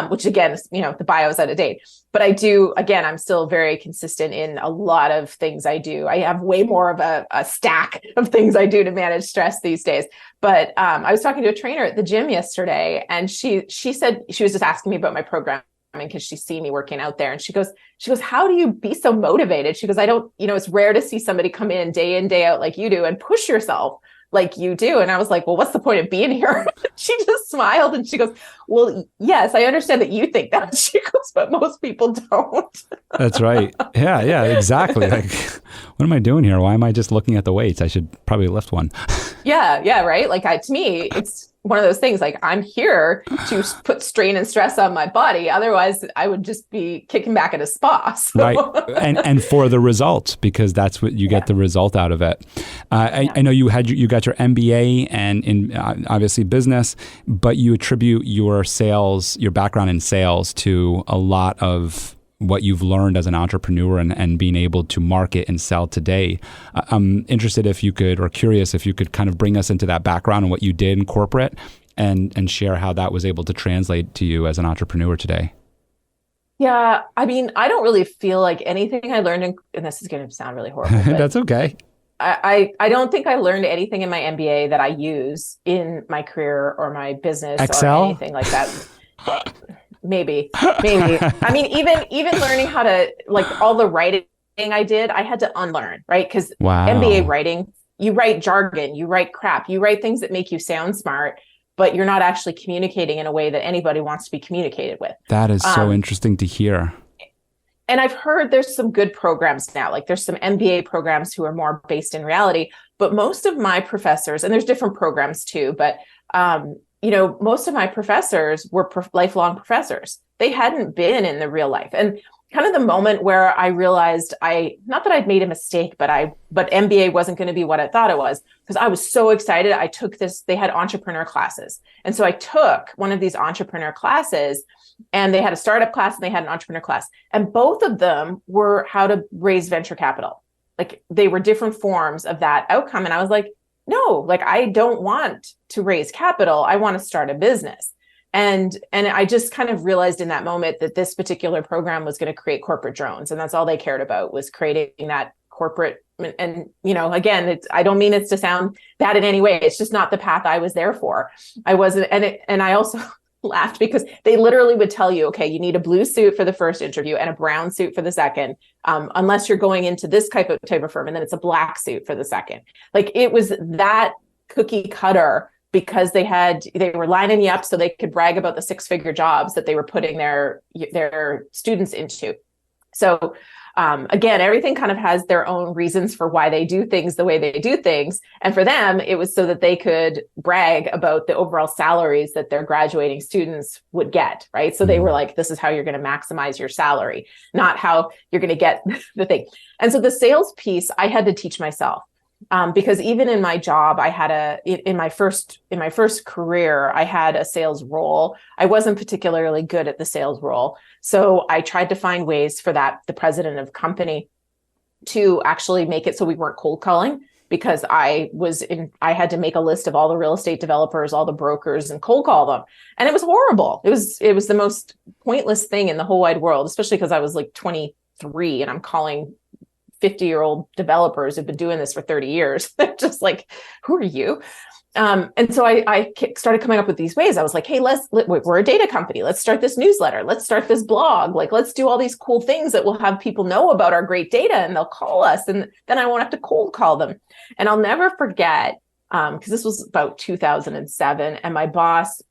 which again, the bio is out of date. But I do, again, I'm still very consistent in a lot of things I do. I have way more of a stack of things I do to manage stress these days. But I was talking to a trainer at the gym yesterday and she said, she was just asking me about my program because she's seen me working out there. And she goes, how do you be so motivated? She goes, I don't, it's rare to see somebody come in, day out like you do and push yourself like you do. And I was like, well, what's the point of being here? She just smiled and she goes, well, yes, I understand that you think that. She goes, but most people don't. That's right. Yeah, exactly. Like, what am I doing here? Why am I just looking at the weights? I should probably lift one. Yeah, right. Like to me, it's one of those things like I'm here to put strain and stress on my body. Otherwise, I would just be kicking back at a spa. So. Right. And for the results, because that's what you get the result out of it. I know you got your MBA and in obviously business, but you attribute your background in sales to a lot of what you've learned as an entrepreneur and being able to market and sell today. I'm interested curious if you could kind of bring us into that background and what you did in corporate and share how that was able to translate to you as an entrepreneur today. Yeah. I don't really feel like anything I learned and this is going to sound really horrible. That's okay. I don't think I learned anything in my MBA that I use in my career or my business Excel? Or anything like that. Maybe. Even learning how to like all the writing I did, I had to unlearn, right? Because Wow. MBA writing, you write jargon, you write crap, you write things that make you sound smart, but you're not actually communicating in a way that anybody wants to be communicated with. That is so interesting to hear. And I've heard there's some good programs now, like there's some MBA programs who are more based in reality, but most of my professors, and there's different programs too, but most of my professors were lifelong professors. They hadn't been in the real life. And kind of the moment where I realized not that I'd made a mistake, but MBA wasn't going to be what I thought it was, because I was so excited. I took they had entrepreneur classes. And so I took one of these entrepreneur classes, and they had a startup class and they had an entrepreneur class. And both of them were how to raise venture capital. Like they were different forms of that outcome. And I was like, no, like I don't want to raise capital. I want to start a business. And I just kind of realized in that moment that this particular program was going to create corporate drones. And that's all they cared about, was creating that corporate. And, again, I don't mean it's to sound bad in any way. It's just not the path I was there for. I wasn't. And I also laughed because they literally would tell you, okay, you need a blue suit for the first interview and a brown suit for the second, unless you're going into this type of firm. And then it's a black suit for the second. Like it was that cookie cutter, because they were lining you up so they could brag about the 6-figure jobs that they were putting their students into. So again, everything kind of has their own reasons for why they do things the way they do things. And for them, it was so that they could brag about the overall salaries that their graduating students would get, right? So they were like, this is how you're going to maximize your salary, not how you're going to get the thing. And so the sales piece, I had to teach myself. Because even in my job, I had in my first career, I had a sales role. I wasn't particularly good at the sales role. So I tried to find ways for the president of company to actually make it so we weren't cold calling, because I had to make a list of all the real estate developers, all the brokers, and cold call them. And it was horrible. It was the most pointless thing in the whole wide world, especially because I was like 23 and I'm calling 50-year-old developers who've been doing this for 30 years. They're just like, who are you? And so I started coming up with these ways. I was like, hey, we're a data company. Let's start this newsletter. Let's start this blog. Like, let's do all these cool things that will have people know about our great data, and they'll call us. And then I won't have to cold call them. And I'll never forget, because this was about 2007, and my boss,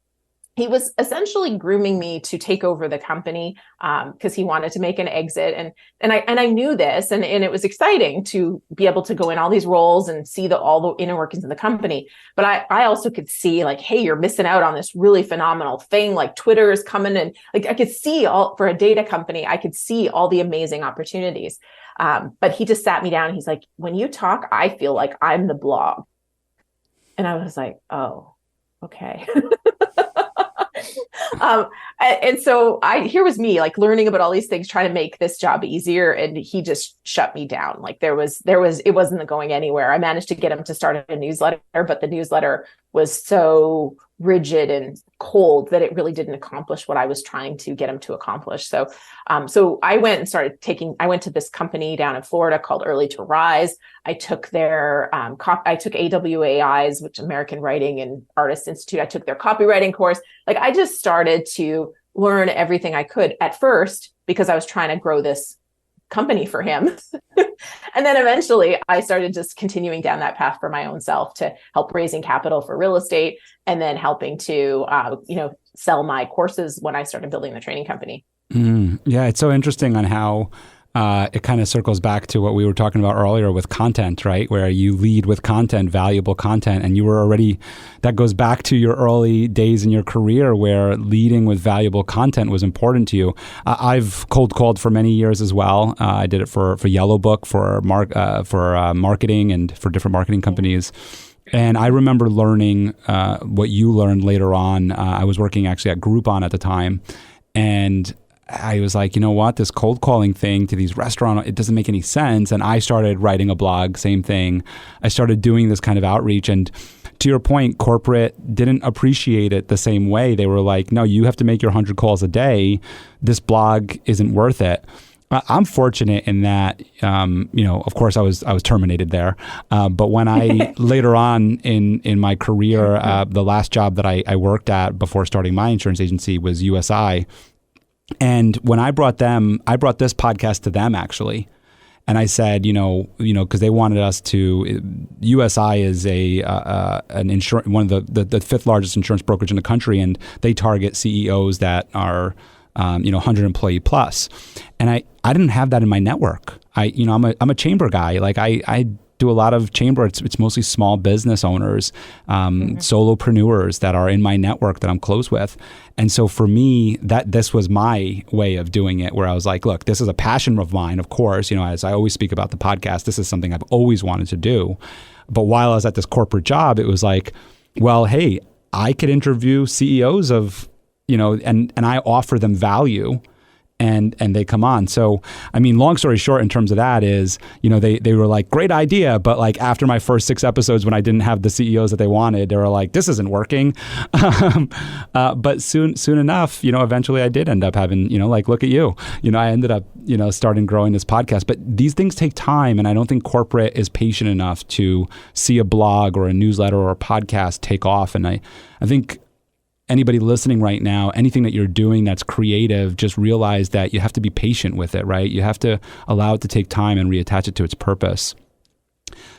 he was essentially grooming me to take over the company because he wanted to make an exit. And I knew this, and it was exciting to be able to go in all these roles and see all the inner workings of the company. But I also could see like, hey, you're missing out on this really phenomenal thing. Like Twitter is coming, and like I could see for a data company, I could see all the amazing opportunities. But he just sat me down and he's like, when you talk, I feel like I'm the blog. And I was like, oh, okay. And so here was me like learning about all these things, trying to make this job easier. And he just shut me down. Like it wasn't going anywhere. I managed to get him to start a newsletter, but the newsletter was so rigid and cold that it really didn't accomplish what I was trying to get him to accomplish. So I went and I went to this company down in Florida called Early to Rise. I took their, I took AWAI's, which American Writing and Artists Institute. I took their copywriting course. Like I just started to learn everything I could at first because I was trying to grow this company for him. And then eventually I started just continuing down that path for my own self to help raising capital for real estate, and then helping to, sell my courses when I started building the training company. Yeah, it's so interesting on how it kind of circles back to what we were talking about earlier with content, right? Where you lead with content, valuable content, and you were already, that goes back to your early days in your career where leading with valuable content was important to you. I've cold called for many years as well. I did it for Yellow Book, for marketing and for different marketing companies. And I remember learning what you learned later on. I was working actually at Groupon at the time, and I was like, you know what, this cold calling thing to these restaurants, it doesn't make any sense. And I started writing a blog, same thing. I started doing this kind of outreach. And to your point, corporate didn't appreciate it the same way. They were like, no, you have to make your 100 calls a day. This blog isn't worth it. I'm fortunate in that, of course I was terminated there. But when I later on in my career, the last job that I worked at before starting my insurance agency was USI. And when I brought this podcast to them actually, And I said, because they wanted us to, USI is an insurance, one of the fifth largest insurance brokerage in the country, and they target CEOs that are 100 employee plus. And I didn't have that in my network. I'm a chamber guy. Like I do a lot of chamber. It's mostly small business owners, solopreneurs that are in my network that I'm close with. And so for me, this was my way of doing it, where I was like, look, this is a passion of mine, of course, as I always speak about the podcast, this is something I've always wanted to do. But while I was at this corporate job, it was like, well, hey, I could interview CEOs of, and I offer them value. And they come on. So, long story short, in terms of that is, they were like, great idea. But like after my first 6 episodes, when I didn't have the CEOs that they wanted, they were like, this isn't working. But soon enough, eventually I did end up having, look at you. I ended up, starting growing this podcast. But these things take time. And I don't think corporate is patient enough to see a blog or a newsletter or a podcast take off. And I think anybody listening right now, anything that you're doing that's creative, just realize that you have to be patient with it, right? You have to allow it to take time and reattach it to its purpose.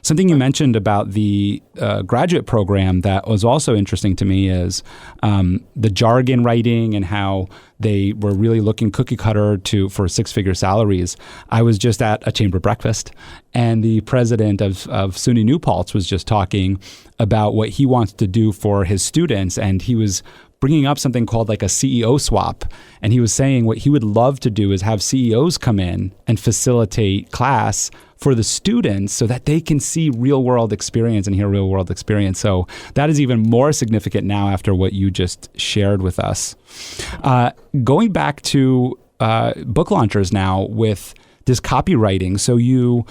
Something you mentioned about the graduate program that was also interesting to me is the jargon writing and how they were really looking cookie cutter for 6-figure salaries. I was just at a chamber breakfast, and the president of SUNY New Paltz was just talking about what he wants to do for his students, and he was bringing up something called like a CEO swap. And he was saying what he would love to do is have CEOs come in and facilitate class for the students so that they can see real world experience and hear real world experience. So that is even more significant now after what you just shared with us. Going back to book launchers now with this copywriting. So you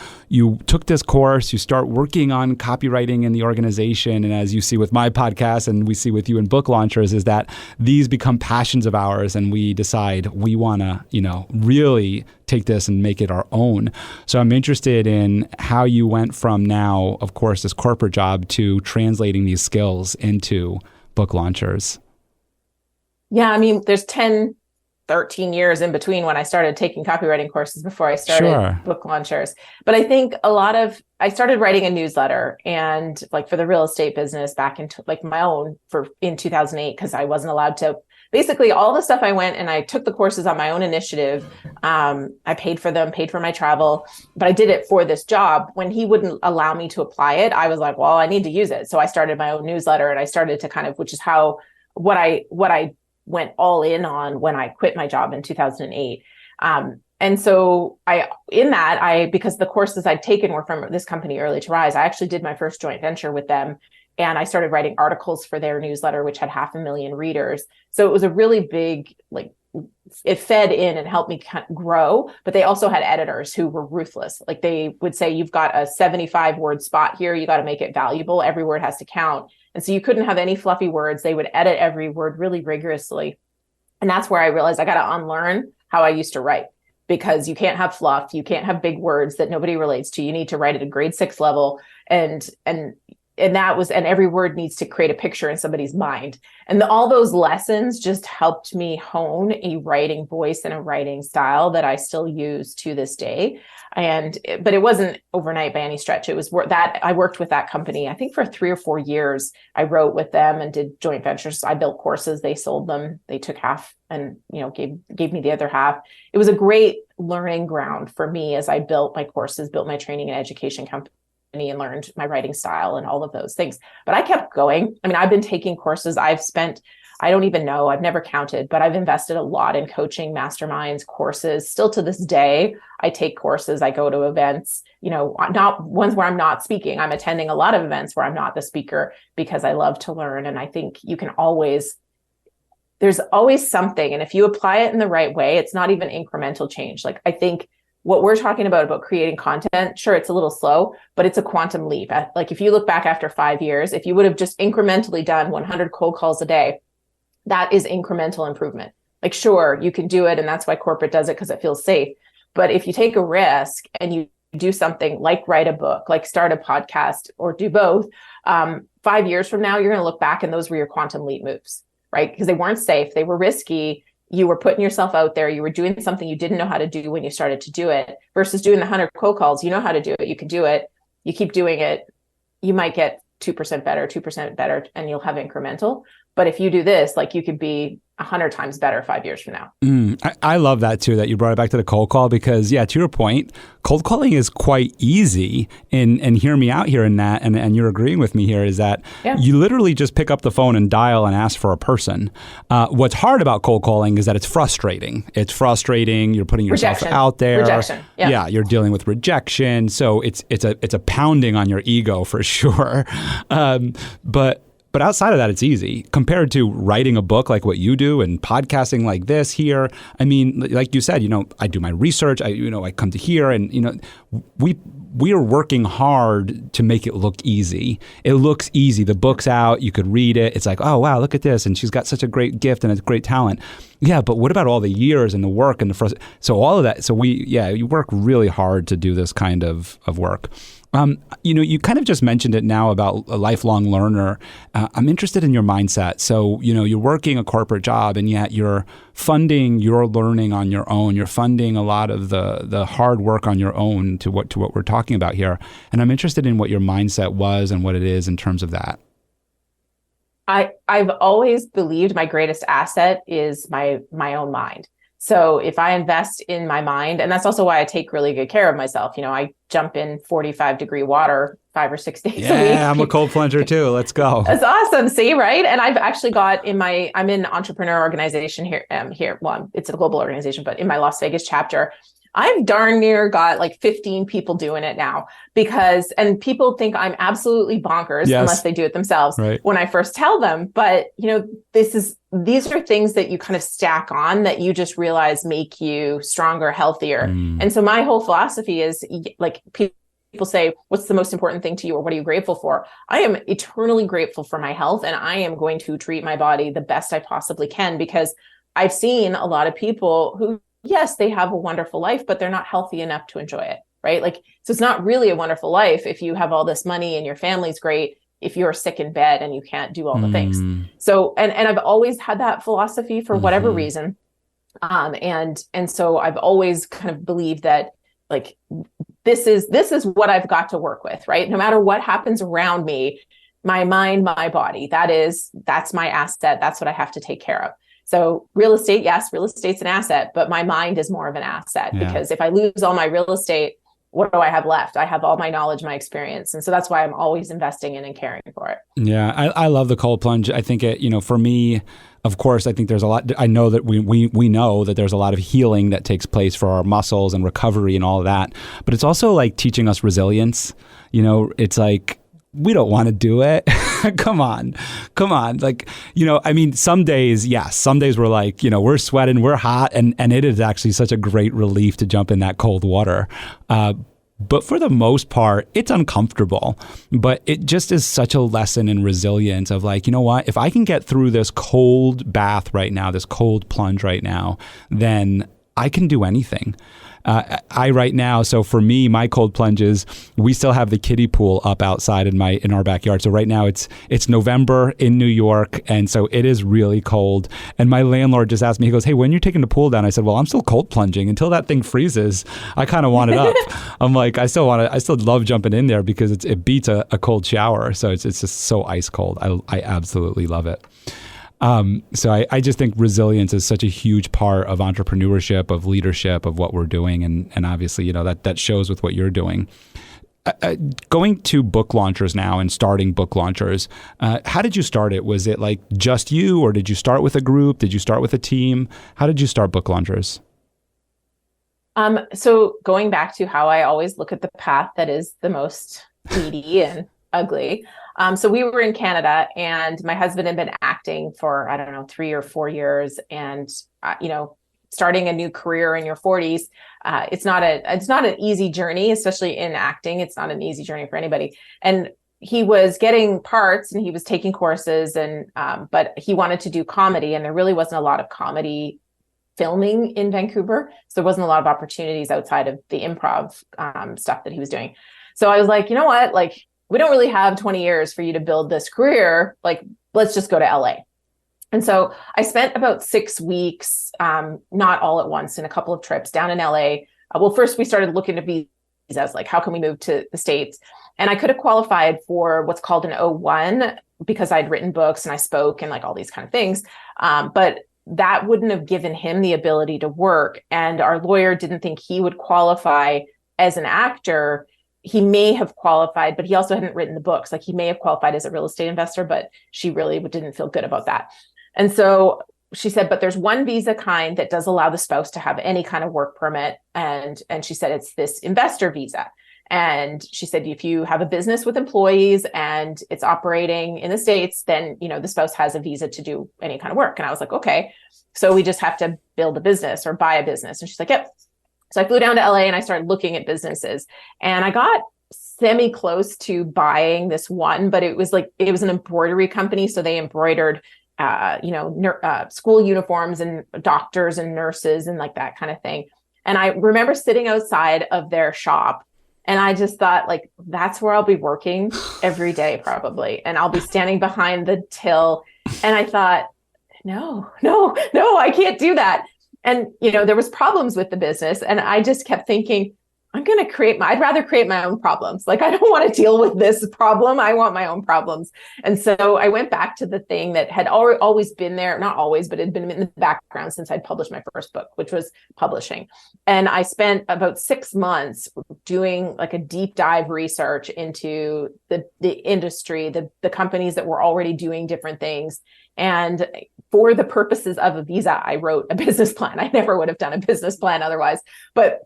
took this course, you start working on copywriting in the organization. And as you see with my podcast and we see with you in book launchers, is that these become passions of ours and we decide we want to, really take this and make it our own. So I'm interested in how you went from now, of course, this corporate job to translating these skills into book launchers. Yeah, there's 13 years in between when I started taking copywriting courses before I started book launchers. But I think I started writing a newsletter and like for the real estate business back into like my own in 2008, because I wasn't allowed to. Basically all the stuff I went and I took the courses on my own initiative. I paid for them, paid for my travel, but I did it for this job. When he wouldn't allow me to apply it, I was like, well, I need to use it. So I started my own newsletter and I started to which is how what I went all in on when I quit my job in 2008. And so because the courses I'd taken were from this company, Early to Rise, I actually did my first joint venture with them. And I started writing articles for their newsletter, which had 500,000 readers. So it was a really big, it fed in and helped me kind of grow, but they also had editors who were ruthless. Like they would say, you've got a 75 word spot here. You got to make it valuable. Every word has to count. And so you couldn't have any fluffy words. They would edit every word really rigorously. And that's where I realized I got to unlearn how I used to write, because you can't have fluff. You can't have big words that nobody relates to. You need to write at a grade 6 level. And every word needs to create a picture in somebody's mind. And all those lessons just helped me hone a writing voice and a writing style that I still use to this day. But it wasn't overnight by any stretch. It was that I worked with that company, I think for 3 or 4 years. I wrote with them and did joint ventures. I built courses, they sold them. They took half and, gave me the other half. It was a great learning ground for me as I built my courses, built my training and education company, and learned my writing style and all of those things. But I kept going. I've been taking courses. I don't even know, I've never counted, but I've invested a lot in coaching, masterminds, courses. Still to this day, I take courses, I go to events, not ones where I'm not speaking. I'm attending a lot of events where I'm not the speaker because I love to learn. And I think there's always something. And if you apply it in the right way, it's not even incremental change. Like I think what we're talking about creating content, sure, it's a little slow, but it's a quantum leap. Like if you look back after 5 years, if you would have just incrementally done 100 cold calls a day, that is incremental improvement. Like, sure, you can do it. And that's why corporate does it, because it feels safe. But if you take a risk and you do something like write a book, like start a podcast, or do both, 5 years from now, you're going to look back and those were your quantum leap moves, right? Because they weren't safe. They were risky. you were putting yourself out there, you were doing something you didn't know how to do when you started to do it, versus doing the 100 cold calls. You know how to do it, you can do it, you keep doing it, you might get 2% better, and you'll have incremental. But if you do this, like, you could be 100 times better 5 years from now. I love that too, that you brought it back to the cold call, because to your point, cold calling is quite easy. And hear me out here in that, and you're agreeing with me here, is that you literally just pick up the phone and dial and ask for a person. What's hard about cold calling is that it's frustrating. You're putting yourself out there. Rejection. Yeah, you're dealing with rejection. So it's a pounding on your ego for sure. But outside of that, it's easy compared to writing a book like what you do and podcasting like this here. I mean, like you said, I do my research. I come to here, and we are working hard to make it look easy. It looks easy. The book's out. You could read it. It's like, oh wow, look at this, and she's got such a great gift and a great talent. Yeah, but what about all the years and the work and the frustration? So all of that. So you work really hard to do this kind of work. You kind of just mentioned it now about a lifelong learner. I'm interested in your mindset. So, you're working a corporate job, and yet you're funding your learning on your own. You're funding a lot of the hard work on your own to what we're talking about here. And I'm interested in what your mindset was and what it is in terms of that. I've always believed my greatest asset is my own mind. So if I invest in my mind, and that's also why I take really good care of myself. I jump in 45-degree water 5 or 6 days a week. Yeah, I'm a cold plunger too. Let's go. That's awesome. See, right? And I've actually got I'm in an entrepreneur organization here. Well, it's a global organization, but in my Las Vegas chapter, I've darn near got like 15 people doing it now, and people think I'm absolutely bonkers unless they do it themselves when I first tell them. But, these are things that you kind of stack on that you just realize make you stronger, healthier. And so my whole philosophy is, like, people say, what's the most important thing to you, or what are you grateful for? I am eternally grateful for my health, and I am going to treat my body the best I possibly can, because I've seen a lot of people who, yes, they have a wonderful life, but they're not healthy enough to enjoy it, right? Like, so it's not really a wonderful life if you have all this money and your family's great, if you're sick in bed and you can't do all the things. So, and I've always had that philosophy for whatever reason. And so I've always kind of believed that, like, this is what I've got to work with, right? No matter what happens around me, my mind, my body, that's my asset. That's what I have to take care of. So real estate, yes, real estate's an asset, but my mind is more of an asset, because if I lose all my real estate, what do I have left? I have all my knowledge, my experience. And so that's why I'm always investing in and caring for it. Yeah, I love the cold plunge. I think it, for me, of course, I think there's a lot. I know that we know that there's a lot of healing that takes place for our muscles and recovery and all of that. But it's also like teaching us resilience. It's like, we don't want to do it. Come on. Like, some days we're like, we're sweating, we're hot. And it is actually such a great relief to jump in that cold water. But for the most part, it's uncomfortable. But it just is such a lesson in resilience of, like, you know what? If I can get through this cold bath right now, this cold plunge right now, then I can do anything. Right now, so for me, my cold plunges, we still have the kiddie pool up outside in our backyard. So right now it's November in New York, and so it is really cold. And my landlord just asked me, he goes, "Hey, when you're taking the pool down?" I said, "Well, I'm still cold plunging until that thing freezes. I kind of want it up." I'm like, I still love jumping in there because it beats a cold shower. So it's just so ice cold. I absolutely love it. So I just think resilience is such a huge part of entrepreneurship, of leadership, of what we're doing. And obviously, that shows with what you're doing. Going to book launchers now and starting book launchers, how did you start it? Was it like just you, or did you start with a group? Did you start with a team? How did you start book launchers? So going back to how I always look at the path that is the most weedy and ugly. So we were in Canada, and my husband had been acting for, 3 or 4 years. And, starting a new career in your 40s, it's not an easy journey, especially in acting. It's not an easy journey for anybody. And he was getting parts and he was taking courses, but he wanted to do comedy, and there really wasn't a lot of comedy filming in Vancouver. So there wasn't a lot of opportunities outside of the improv stuff that he was doing. So I was like, you know what, like, we don't really have 20 years for you to build this career. Like, let's just go to LA. And so I spent about 6 weeks, not all at once, in a couple of trips down in LA. Well, first we started looking at visas, like how can we move to the States? And I could have qualified for what's called an O1 because I'd written books and I spoke and like all these kind of things. But that wouldn't have given him the ability to work. And our lawyer didn't think he would qualify as an actor. He may have qualified, but he also hadn't written the books. Like he may have qualified as a real estate investor, but she really didn't feel good about that. And so she said, but there's one visa kind that does allow the spouse to have any kind of work permit. And she said, it's this investor visa. And she said, if you have a business with employees and it's operating in the States, then, the spouse has a visa to do any kind of work. And I was like, okay, so we just have to build a business or buy a business. And she's like, yep. So I flew down to LA and I started looking at businesses, and I got semi close to buying this one, but it was an embroidery company. So they embroidered school uniforms and doctors and nurses and like that kind of thing. And I remember sitting outside of their shop, and I just thought, like, that's where I'll be working every day probably. And I'll be standing behind the till. And I thought, no, I can't do that. And, there was problems with the business. And I just kept thinking, I'd rather create my own problems. Like, I don't want to deal with this problem. I want my own problems. And so I went back to the thing that had always been there, not always, but it had been in the background since I'd published my first book, which was publishing. And I spent about 6 months doing like a deep dive research into the industry, the companies that were already doing different things. And for the purposes of a visa, I wrote a business plan. I never would have done a business plan otherwise, but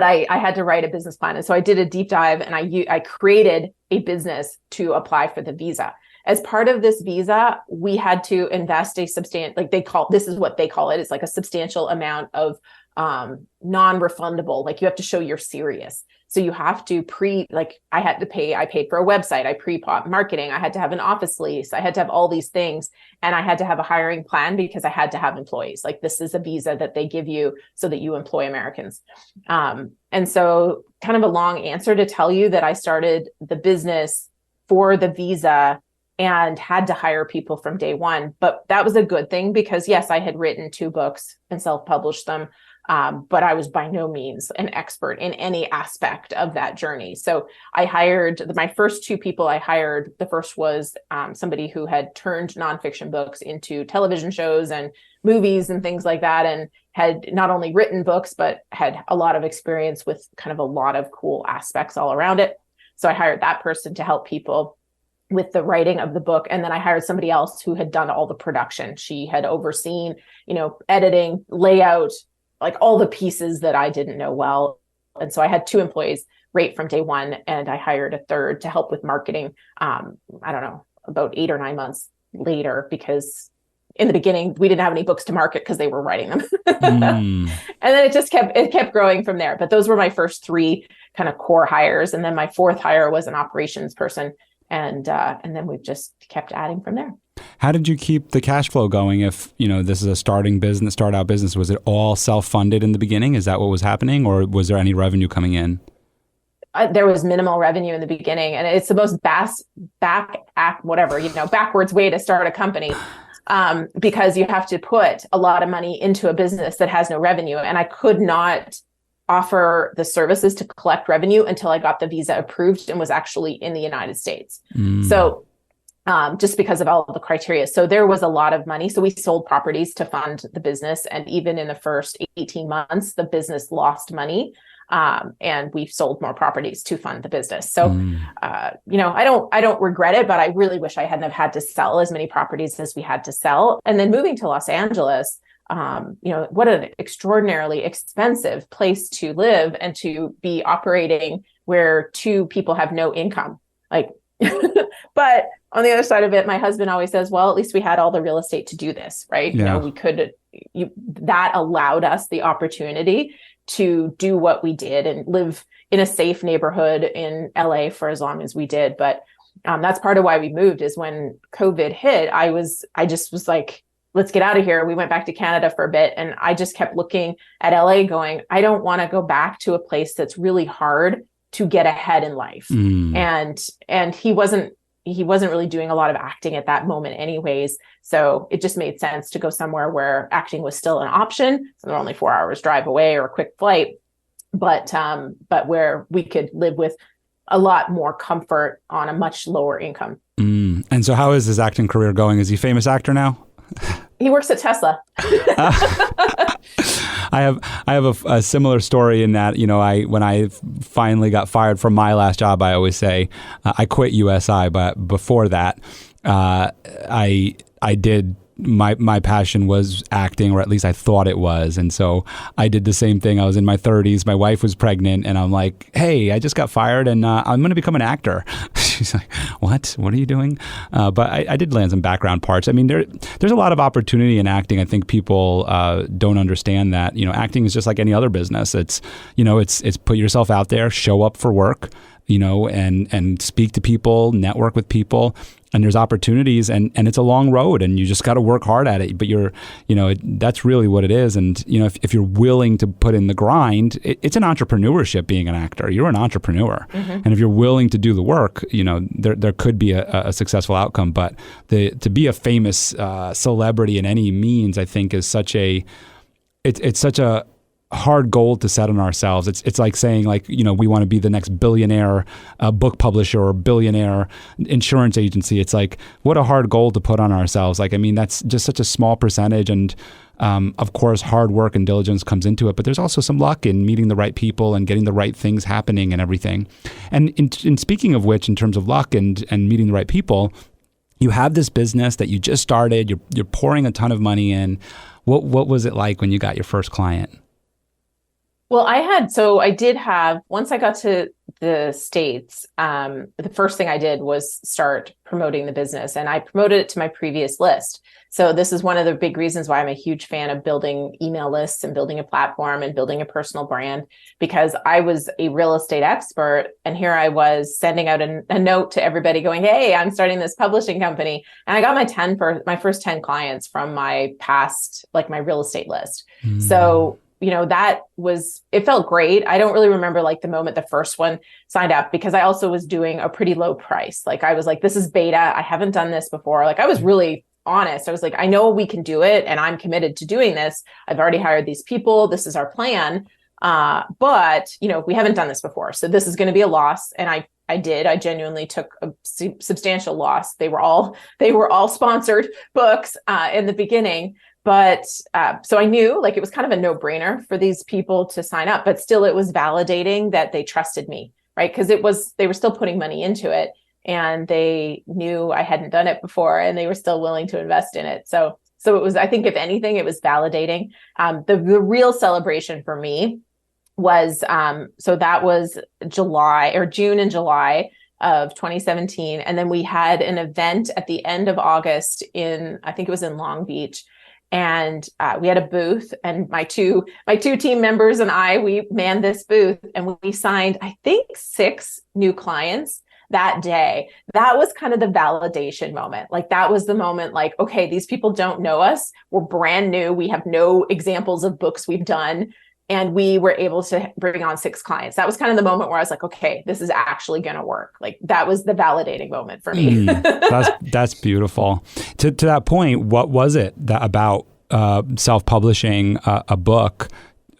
I had to write a business plan. And so I did a deep dive, and I created a business to apply for the visa. As part of this visa, we had to invest a substantial, this is what they call it. It's like a substantial amount of non-refundable, like you have to show you're serious. So you have to I paid for a website, I pre-bought marketing, I had to have an office lease, I had to have all these things. And I had to have a hiring plan because I had to have employees. Like, this is a visa that they give you so that you employ Americans. And so kind of a long answer to tell you that I started the business for the visa and had to hire people from day one. But that was a good thing because, yes, I had written 2 books and self-published them. But I was by no means an expert in any aspect of that journey. So I hired my first 2 people I hired. The first was somebody who had turned nonfiction books into television shows and movies and things like that, and had not only written books, but had a lot of experience with kind of a lot of cool aspects all around it. So I hired that person to help people with the writing of the book. And then I hired somebody else who had done all the production. She had overseen, editing, layout, like all the pieces that I didn't know well. And so I had 2 employees right from day one, and I hired a third to help with marketing. I don't know, about 8 or 9 months later, because in the beginning we didn't have any books to market because they were writing them. And then it kept growing from there. But those were my first 3 kind of core hires. And then my 4th hire was an operations person. And then we've just kept adding from there. How did you keep the cash flow going if, this is a start out business? Was it all self-funded in the beginning? Is that what was happening? Or was there any revenue coming in? There was minimal revenue in the beginning. And it's the most backwards way to start a company, because you have to put a lot of money into a business that has no revenue. And I could not offer the services to collect revenue until I got the visa approved and was actually in the United States. So just because of all of the criteria. So there was a lot of money. So we sold properties to fund the business. And even in the first 18 months, the business lost money. And we've sold more properties to fund the business. So, I don't regret it, but I really wish I hadn't have had to sell as many properties as we had to sell. And then moving to Los Angeles, what an extraordinarily expensive place to live and to be operating where 2 people have no income. But on the other side of it, my husband always says, well, at least we had all the real estate to do this, right? Yeah. That allowed us the opportunity to do what we did and live in a safe neighborhood in LA for as long as we did. But that's part of why we moved, is when COVID hit, I just was like, let's get out of here. We went back to Canada for a bit, and I just kept looking at LA going, I don't want to go back to a place that's really hard to get ahead in life. And he wasn't he wasn't really doing a lot of acting at that moment anyways. So it just made sense to go somewhere where acting was still an option. So they're only 4 hours drive away or a quick flight, but where we could live with a lot more comfort on a much lower income. And so how is his acting career going? Is he a famous actor now? He works at Tesla. I have a similar story in that, when I finally got fired from my last job, I always say I quit USI, but before that, I did. My passion was acting, or at least I thought it was. And so I did the same thing. I was in my 30s. My wife was pregnant, and I'm like, hey, I just got fired and I'm going to become an actor. She's like, what? What are you doing? But I did land some background parts. I mean, there's a lot of opportunity in acting. I think people don't understand that, acting is just like any other business. It's put yourself out there, show up for work, and speak to people, network with people. And there's opportunities, and it's a long road, and you just got to work hard at it. But that's really what it is. And if you're willing to put in the grind, it's an entrepreneurship being an actor. You're an entrepreneur, and if you're willing to do the work, there could be a successful outcome. But to be a famous celebrity in any means, I think, is it's such a hard goal to set on ourselves. It's like saying, we want to be the next billionaire book publisher or billionaire insurance agency. It's like, what a hard goal to put on ourselves. That's just such a small percentage. And of course, hard work and diligence comes into it, but there's also some luck in meeting the right people and getting the right things happening and everything. And in speaking of which, in terms of luck and meeting the right people, you have this business that you just started, you're pouring a ton of money in. What was it like when you got your first client? Well, I did have, once I got to the States, the first thing I did was start promoting the business, and I promoted it to my previous list. So this is one of the big reasons why I'm a huge fan of building email lists and building a platform and building a personal brand, because I was a real estate expert. And here I was sending out a note to everybody going, hey, I'm starting this publishing company. And I got my first 10 clients from my past, my real estate list. So it felt great. I don't really remember the moment the first one signed up, because I also was doing a pretty low price. I was like, this is beta. I haven't done this before. I was really honest. I was like, I know we can do it, and I'm committed to doing this. I've already hired these people. This is our plan. But we haven't done this before. So this is going to be a loss. And I genuinely took a substantial loss. They were all sponsored books in the beginning. But so I knew it was kind of a no-brainer for these people to sign up, but still it was validating that they trusted me, right? Because they were still putting money into it, and they knew I hadn't done it before, and they were still willing to invest in it. So it was, I think, if anything, it was validating. The real celebration for me was, so that was June and July of 2017. And then we had an event at the end of August I think it was in Long Beach. And we had a booth, and my two team members and we manned this booth, and we signed, I think, 6 new clients that day. That was kind of the validation moment. That was the moment, okay, these people don't know us. We're brand new. We have no examples of books we've done. And we were able to bring on 6 clients. That was kind of the moment where I was like, okay, this is actually going to work. That was the validating moment for me. That's beautiful. To that point, what was it about self-publishing a book?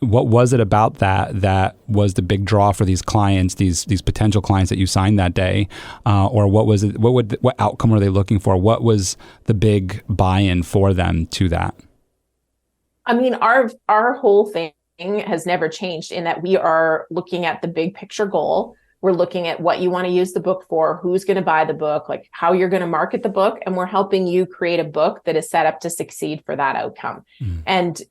What was it about that was the big draw for these clients, these potential clients that you signed that day? Or what was it? What outcome were they looking for? What was the big buy-in for them to that? I mean, our whole thing has never changed, in that we are looking at the big picture goal. We're looking at what you want to use the book for, who's going to buy the book, how you're going to market the book, and we're helping you create a book that is set up to succeed for that outcome. And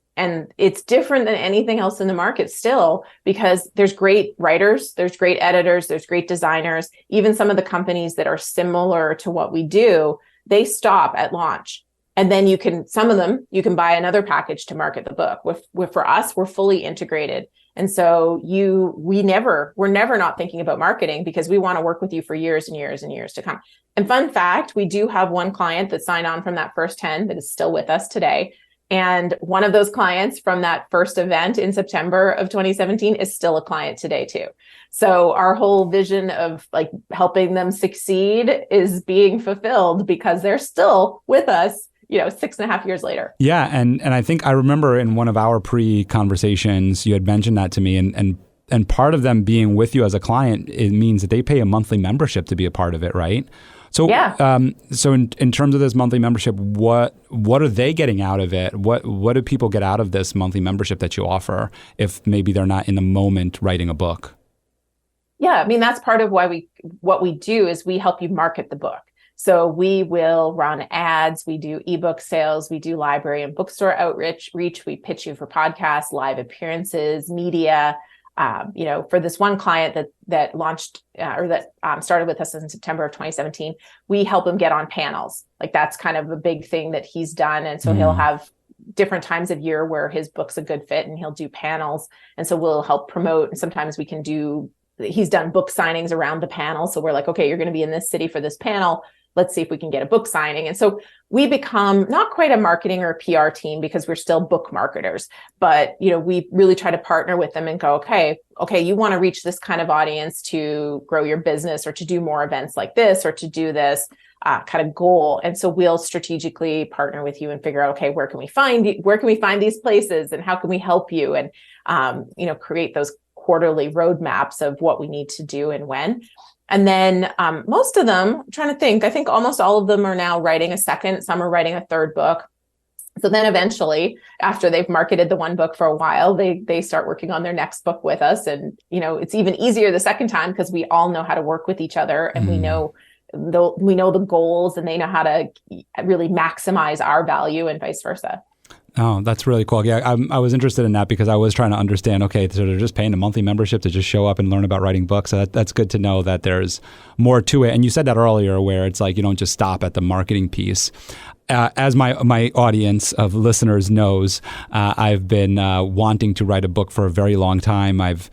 it's different than anything else in the market still, because there's great writers, there's great editors, there's great designers. Even some of the companies that are similar to what we do, they stop at launch. And then some of them, you can buy another package to market the book. For us, we're fully integrated. And so we're never not thinking about marketing, because we want to work with you for years and years and years to come. And fun fact, we do have one client that signed on from that first 10 that is still with us today. And one of those clients from that first event in September of 2017 is still a client today too. So our whole vision of like helping them succeed is being fulfilled because they're still with us, 6.5 years later. Yeah. And I think I remember in one of our pre-conversations, you had mentioned that to me, and part of them being with you as a client, it means that they pay a monthly membership to be a part of it, right? So, yeah. So in terms of this monthly membership, what are they getting out of it? What do people get out of this monthly membership that you offer if maybe they're not in the moment writing a book? Yeah, I mean, that's part of what we do is we help you market the book. So we will run ads, we do ebook sales, we do library and bookstore outreach, we pitch you for podcasts, live appearances, media. For this one client that launched started with us in September of 2017, we help him get on panels. Like that's kind of a big thing that he's done. And so he'll have different times of year where his book's a good fit and he'll do panels. And so we'll help promote. And sometimes he's done book signings around the panel. So we're like, okay, you're going to be in this city for this panel. Let's see if we can get a book signing. And so we become not quite a marketing or a PR team because we're still book marketers, but we really try to partner with them and go, okay, you want to reach this kind of audience to grow your business or to do more events like this or to do this kind of goal. And so we'll strategically partner with you and figure out, okay, where can we find these places and how can we help you? And, create those quarterly roadmaps of what we need to do and when. And then most of them, I'm trying to think, I think almost all of them are now writing a second, some are writing a third book. So then eventually, after they've marketed the one book for a while, they start working on their next book with us. And, it's even easier the second time because we all know how to work with each other and we know the goals and they know how to really maximize our value and vice versa. Oh, that's really cool. Yeah, I was interested in that because I was trying to understand, okay, so they're just paying a monthly membership to just show up and learn about writing books. So that's good to know that there's more to it. And you said that earlier where it's like you don't just stop at the marketing piece. As my audience of listeners knows, I've been wanting to write a book for a very long time. I've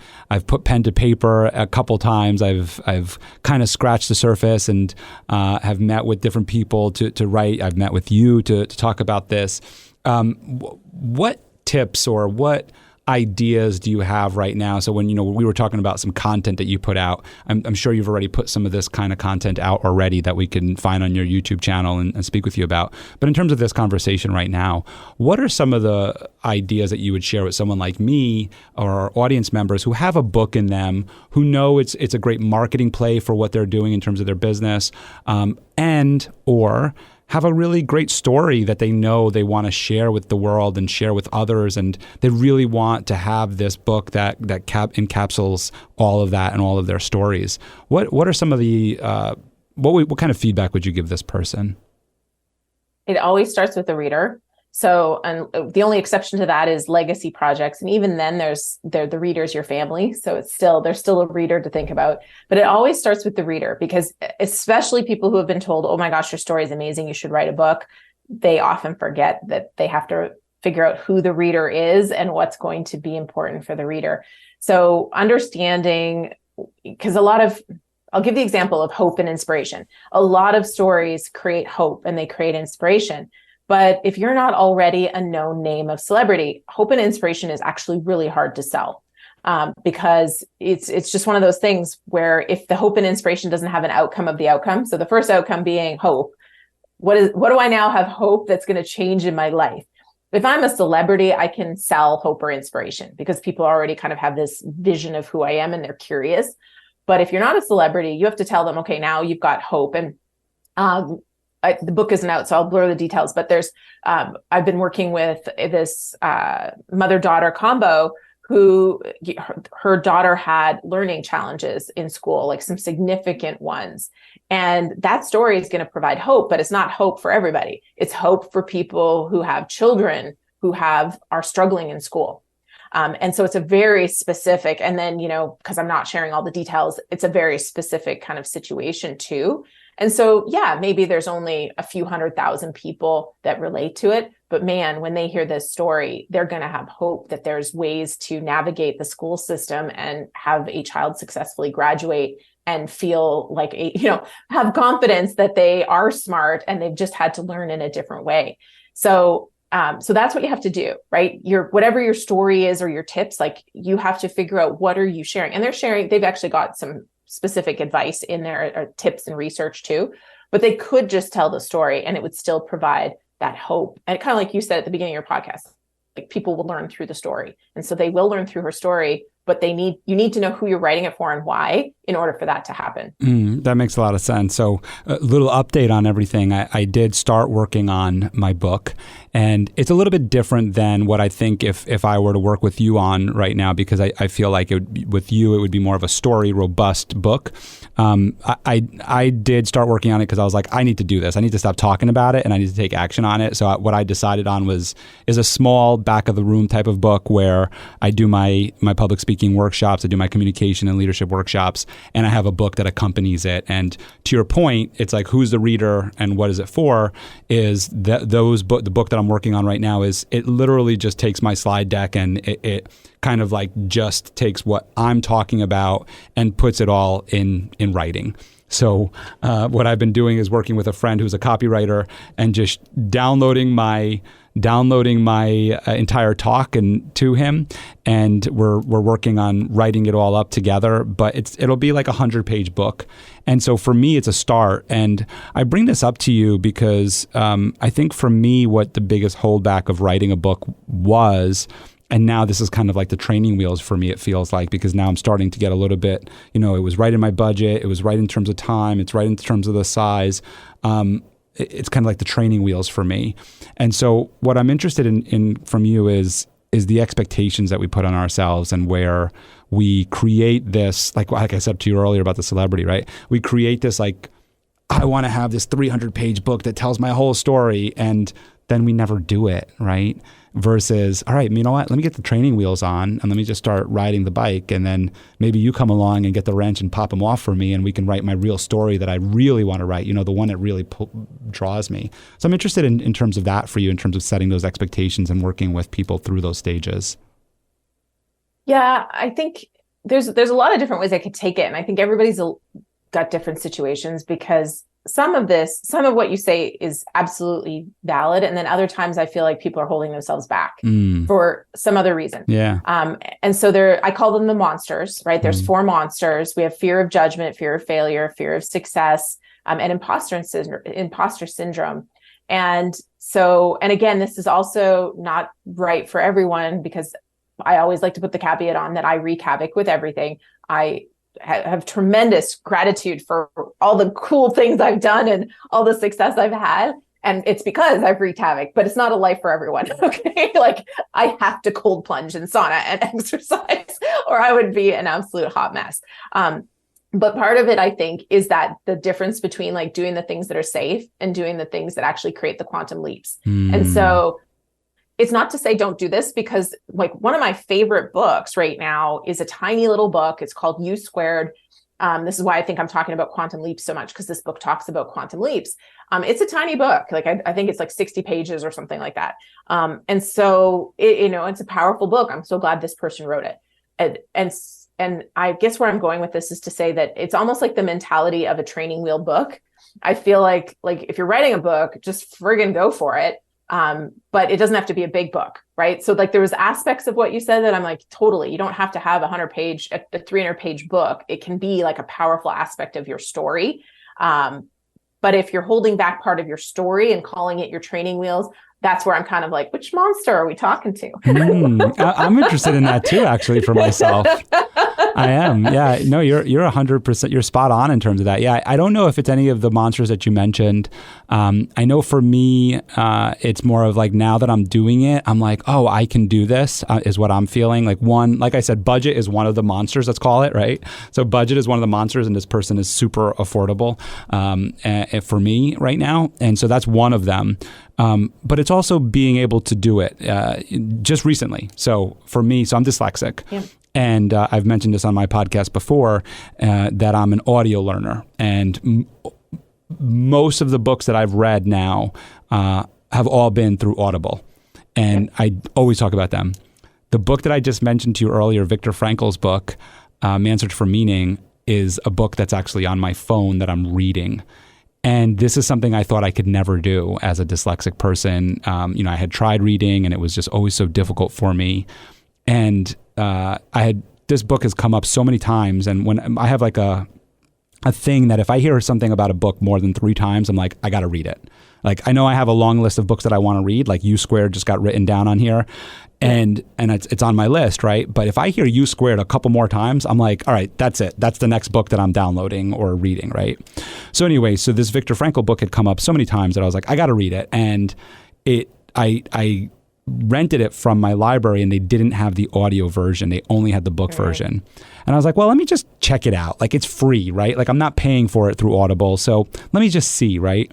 put pen to paper a couple times. I've kind of scratched the surface and have met with different people to write. I've met with you to talk about this. What tips or what ideas do you have right now? So when we were talking about some content that you put out, I'm sure you've already put some of this kind of content out already that we can find on your YouTube channel and speak with you about. But in terms of this conversation right now, what are some of the ideas that you would share with someone like me or audience members who have a book in them, who know it's a great marketing play for what they're doing in terms of their business, or have a really great story that they know they want to share with the world and share with others, and they really want to have this book that encapsulates all of that and all of their stories. What are some of the what kind of feedback would you give this person? It always starts with the reader. So, and the only exception to that is legacy projects. And even then the reader's your family. So there's still a reader to think about, but it always starts with the reader because especially people who have been told, oh my gosh, your story is amazing, you should write a book. They often forget that they have to figure out who the reader is and what's going to be important for the reader. So understanding, because I'll give the example of hope and inspiration. A lot of stories create hope and they create inspiration. But if you're not already a known name of celebrity, hope and inspiration is actually really hard to sell because it's just one of those things where if the hope and inspiration doesn't have an outcome of the outcome, so the first outcome being hope, what do I now have hope that's going to change in my life? If I'm a celebrity, I can sell hope or inspiration because people already kind of have this vision of who I am and they're curious. But if you're not a celebrity, you have to tell them, okay, now you've got hope. And the book isn't out, so I'll blur the details, but I've been working with this mother-daughter combo who her daughter had learning challenges in school, like some significant ones. And that story is going to provide hope, but it's not hope for everybody. It's hope for people who have children who are struggling in school. And so it's a very specific, and then, because I'm not sharing all the details, it's a very specific kind of situation too. And so, yeah, maybe there's only a few 100,000 people that relate to it. But man, when they hear this story, they're going to have hope that there's ways to navigate the school system and have a child successfully graduate and feel like, have confidence that they are smart and they've just had to learn in a different way. So So that's what you have to do, right? Whatever your story is or your tips, like you have to figure out what are you sharing. And they've actually got some specific advice in there, or tips and research too, but they could just tell the story and it would still provide that hope. And kind of like you said at the beginning of your podcast, like people will learn through the story. And so they will learn through her story, but you need to know who you're writing it for and why in order for that to happen. That makes a lot of sense. So a little update on everything. I did start working on my book, and it's a little bit different than what I think if I were to work with you on right now, because I feel like with you, it would be more of a story, robust book. I did start working on it because I was like, I need to do this. I need to stop talking about it and I need to take action on it. So what I decided on is a small back of the room type of book where I do my public speaking workshops, I do my communication and leadership workshops, and I have a book that accompanies it. And to your point, it's like, who's the reader and what is it for? Is the book that I'm working on right now it literally just takes my slide deck and it kind of like just takes what I'm talking about and puts it all in writing. So what I've been doing is working with a friend who's a copywriter and just downloading my entire talk to him, and we're working on writing it all up together. But it'll be like 100-page book, and so for me it's a start. And I bring this up to you because I think for me what the biggest holdback of writing a book was. And now this is kind of like the training wheels for me, it feels like, because now I'm starting to get a little bit, it was right in my budget. It was right in terms of time. It's right in terms of the size. It's kind of like the training wheels for me. And so what I'm interested in from you is the expectations that we put on ourselves, and where we create this, like I said to you earlier about the celebrity, right? We create this like, I want to have this 300-page book that tells my whole story, and then we never do it, right? Versus, all right, you know what? Let me get the training wheels on and let me just start riding the bike. And then maybe you come along and get the wrench and pop them off for me, and we can write my real story that I really want to write, the one that really draws me. So I'm interested in terms of that for you, in terms of setting those expectations and working with people through those stages. Yeah, I think there's a lot of different ways I could take it. And I think everybody's got different situations, because some of what you say is absolutely valid. And then other times I feel like people are holding themselves back for some other reason. Yeah. And so I call them the monsters, right? There's 4 monsters. We have fear of judgment, fear of failure, fear of success, and imposter syndrome. And again, this is also not right for everyone, because I always like to put the caveat on that I wreak havoc with everything. I have tremendous gratitude for all the cool things I've done and all the success I've had. And it's because I've wreaked havoc, but it's not a life for everyone. Okay. Like I have to cold plunge in sauna and exercise, or I would be an absolute hot mess. But part of it, I think, is that the difference between like doing the things that are safe and doing the things that actually create the quantum leaps. And so it's not to say don't do this, because like one of my favorite books right now is a tiny little book. It's called U Squared. This is why I think I'm talking about quantum leaps so much, because this book talks about quantum leaps. It's a tiny book. Like I think it's like 60 pages or something like that. And so it's a powerful book. I'm so glad this person wrote it. And I guess where I'm going with this is to say that it's almost like the mentality of a training wheel book. I feel like if you're writing a book, just friggin' go for it. But it doesn't have to be a big book, right? So like there was aspects of what you said that I'm like, totally, you don't have to have a 300-page book. It can be like a powerful aspect of your story. But if you're holding back part of your story and calling it your training wheels, that's where I'm kind of like, which monster are we talking to? I'm interested in that too, actually, for myself. I am. Yeah. No, you're 100%. You're spot on in terms of that. Yeah. I don't know if it's any of the monsters that you mentioned. I know for me, it's more of like, now that I'm doing it, I'm like, oh, I can do this, is what I'm feeling. Like I said, budget is one of the monsters, let's call it, right? So budget is one of the monsters, and this person is super affordable for me right now. And so that's one of them. But it's also being able to do it just recently. So for me, I'm dyslexic. Yeah. And I've mentioned this on my podcast before, that I'm an audio learner. And most of the books that I've read now have all been through Audible. And I always talk about them. The book that I just mentioned to you earlier, Viktor Frankl's book, Man's Search for Meaning, is a book that's actually on my phone that I'm reading. And this is something I thought I could never do as a dyslexic person. I had tried reading and it was just always so difficult for me. And this book has come up so many times. And when I have like a thing that if I hear something about a book more than 3 times, I'm like, I got to read it. Like, I know I have a long list of books that I want to read, like U Squared just got written down on here. And it's on my list, right? But if I hear U Squared a couple more times, I'm like, all right, that's it. That's the next book that I'm downloading or reading, right? So anyway, so this Viktor Frankl book had come up so many times that I was like, I got to read it. And I rented it from my library and they didn't have the audio version. They only had the book version. And I was like, well, let me just check it out. Like, it's free, right? Like, I'm not paying for it through Audible. So let me just see, right?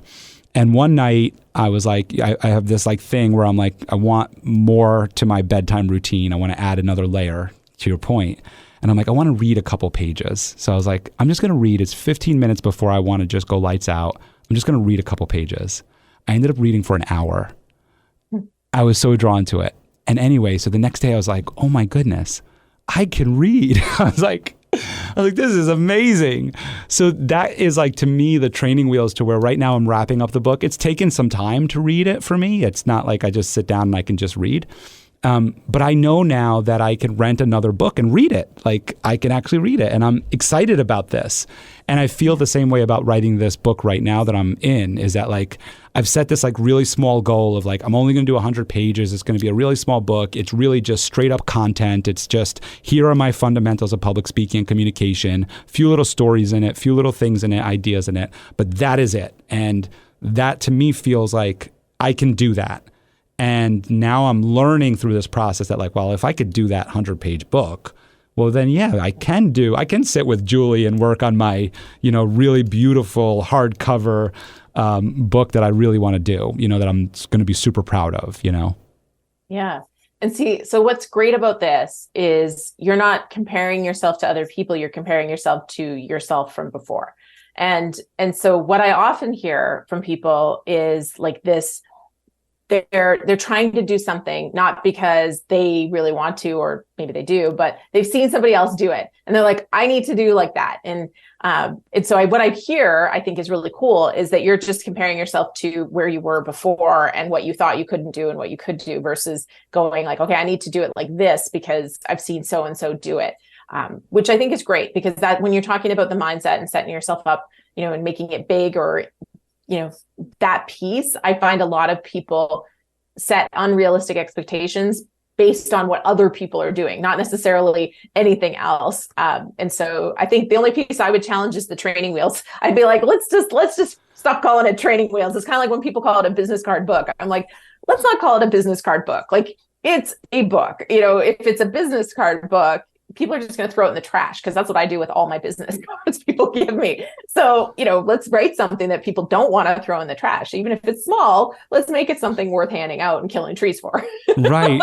And one night I was like, I have this like thing where I'm like, I want more to my bedtime routine. I want to add another layer to your point. And I'm like, I want to read a couple pages. So I was like, I'm just going to read. It's 15 minutes before I want to just go lights out. I'm just going to read a couple pages. I ended up reading for an hour. I was so drawn to it. And anyway, so the next day I was like, oh my goodness, I can read. I was like, this is amazing. So that is like, to me, the training wheels to where right now I'm wrapping up the book. It's taken some time to read it for me. It's not like I just sit down and I can just read. But I know now that I can rent another book and read it. Like, I can actually read it. And I'm excited about this. And I feel the same way about writing this book right now that I'm in, is that like, I've set this like really small goal of like, I'm only going to do 100 pages. It's going to be a really small book. It's really just straight up content. It's just, here are my fundamentals of public speaking and communication, few little stories in it, few little things in it, ideas in it, but that is it. And that to me feels like I can do that. And now I'm learning through this process that like, well, if I could do that 100-page book, well, then, yeah, I can sit with Julie and work on my, really beautiful hardcover book that I really want to do, that I'm going to be super proud of, Yeah. And see, so what's great about this is you're not comparing yourself to other people. You're comparing yourself to yourself from before. And so what I often hear from people is like this, they're trying to do something, not because they really want to, or maybe they do, but they've seen somebody else do it. And they're like, I need to do like that. And so what I hear, I think is really cool, is that you're just comparing yourself to where you were before and what you thought you couldn't do and what you could do, versus going like, okay, I need to do it like this because I've seen so-and-so do it. Which I think is great, because that when you're talking about the mindset and setting yourself up, and making it big, or that piece, I find a lot of people set unrealistic expectations based on what other people are doing, not necessarily anything else. And so I think the only piece I would challenge is the training wheels. I'd be like, let's just stop calling it training wheels. It's kind of like when people call it a business card book. I'm like, let's not call it a business card book. Like, it's a book. If it's a business card book, people are just going to throw it in the trash, because that's what I do with all my business cards people give me. So, let's write something that people don't want to throw in the trash. Even if it's small, let's make it something worth handing out and killing trees for. Right.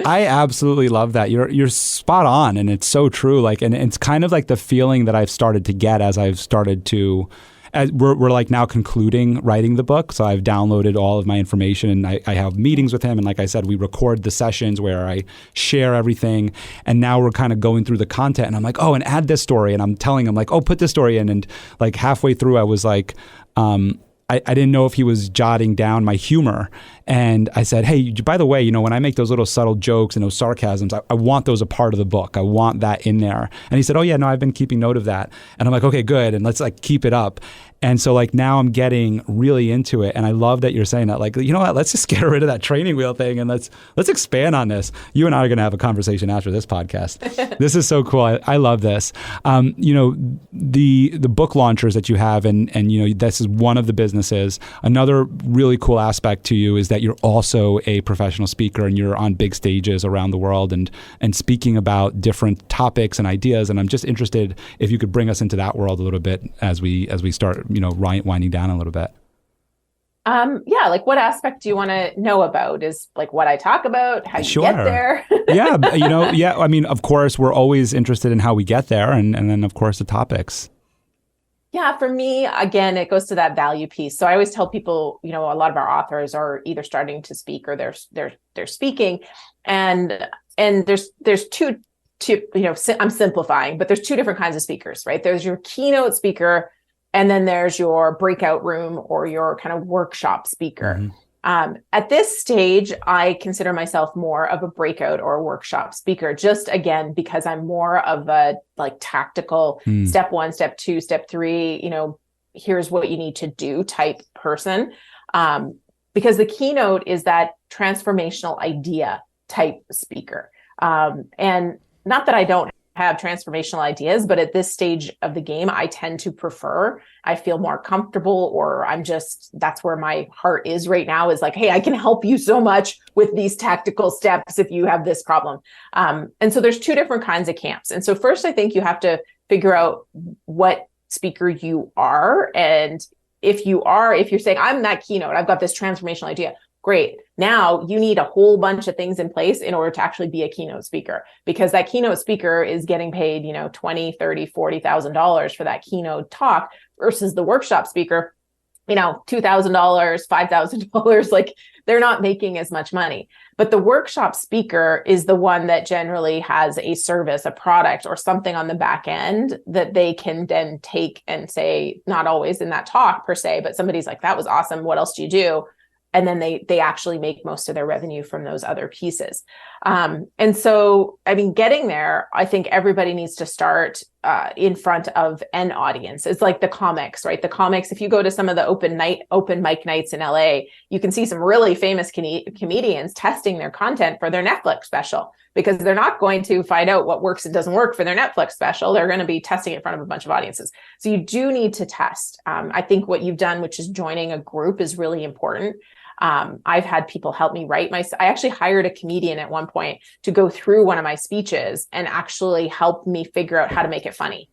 I absolutely love that. You're spot on. And it's so true. Like, and it's kind of like the feeling that I've started to get as I've started to, as we're like now concluding writing the book. So I've downloaded all of my information and I have meetings with him. And like I said, we record the sessions where I share everything. And now we're kind of going through the content and I'm like, oh, and add this story. And I'm telling him like, oh, put this story in. And like halfway through, I was like, I didn't know if he was jotting down my humor. And I said, hey, by the way, when I make those little subtle jokes and those sarcasms, I want those a part of the book. I want that in there. And he said, oh yeah, no, I've been keeping note of that. And I'm like, okay, good. And let's like keep it up. And so like now I'm getting really into it. And I love that you're saying that, like, you know what, let's just get rid of that training wheel thing and let's expand on this. You and I are going to have a conversation after this podcast. This is so cool. I love this. The book launchers that you have, and this is one of the businesses. Another really cool aspect to you is that you're also a professional speaker and you're on big stages around the world and speaking about different topics and ideas. And I'm just interested if you could bring us into that world a little bit as we start winding down a little bit. Yeah, like what aspect do you want to know about? Is like what I talk about, how you get there? Yeah, I mean, of course, we're always interested in how we get there, and then of course the topics. Yeah, for me, again, it goes to that value piece. So I always tell people, a lot of our authors are either starting to speak or they're speaking, and there's two, I'm simplifying, but there's two different kinds of speakers, right? There's your keynote speaker And then there's your breakout room or your kind of workshop speaker. At this stage, I consider myself more of a breakout or a workshop speaker, just again, because I'm more of a like tactical step 1, step 2, step 3, here's what you need to do type person. Because the keynote is that transformational idea type speaker. And not that I don't have transformational ideas, but at this stage of the game, I tend to prefer, I feel more comfortable, or that's where my heart is right now, is like, hey, I can help you so much with these tactical steps if you have this problem. And so there's 2 different kinds of camps. And so first, I think you have to figure out what speaker you are. And if you're saying, I'm that keynote, I've got this transformational idea. Great. Now you need a whole bunch of things in place in order to actually be a keynote speaker, because that keynote speaker is getting paid, $20,000, $30,000, $40,000 for that keynote talk versus the workshop speaker, $2,000, $5,000, like they're not making as much money. But the workshop speaker is the one that generally has a service, a product, or something on the back end that they can then take and say, not always in that talk per se, but somebody's like, that was awesome. What else do you do? And then they actually make most of their revenue from those other pieces. And so, getting there, I think everybody needs to start in front of an audience. It's like the comics, right? The comics, if you go to some of the open mic nights in LA, you can see some really famous comedians testing their content for their Netflix special, because they're not going to find out what works and doesn't work for their Netflix special. They're going to be testing it in front of a bunch of audiences. So you do need to test. I think what you've done, which is joining a group, is really important. I've had people help me write I actually hired a comedian at one point to go through one of my speeches and actually help me figure out how to make it funny.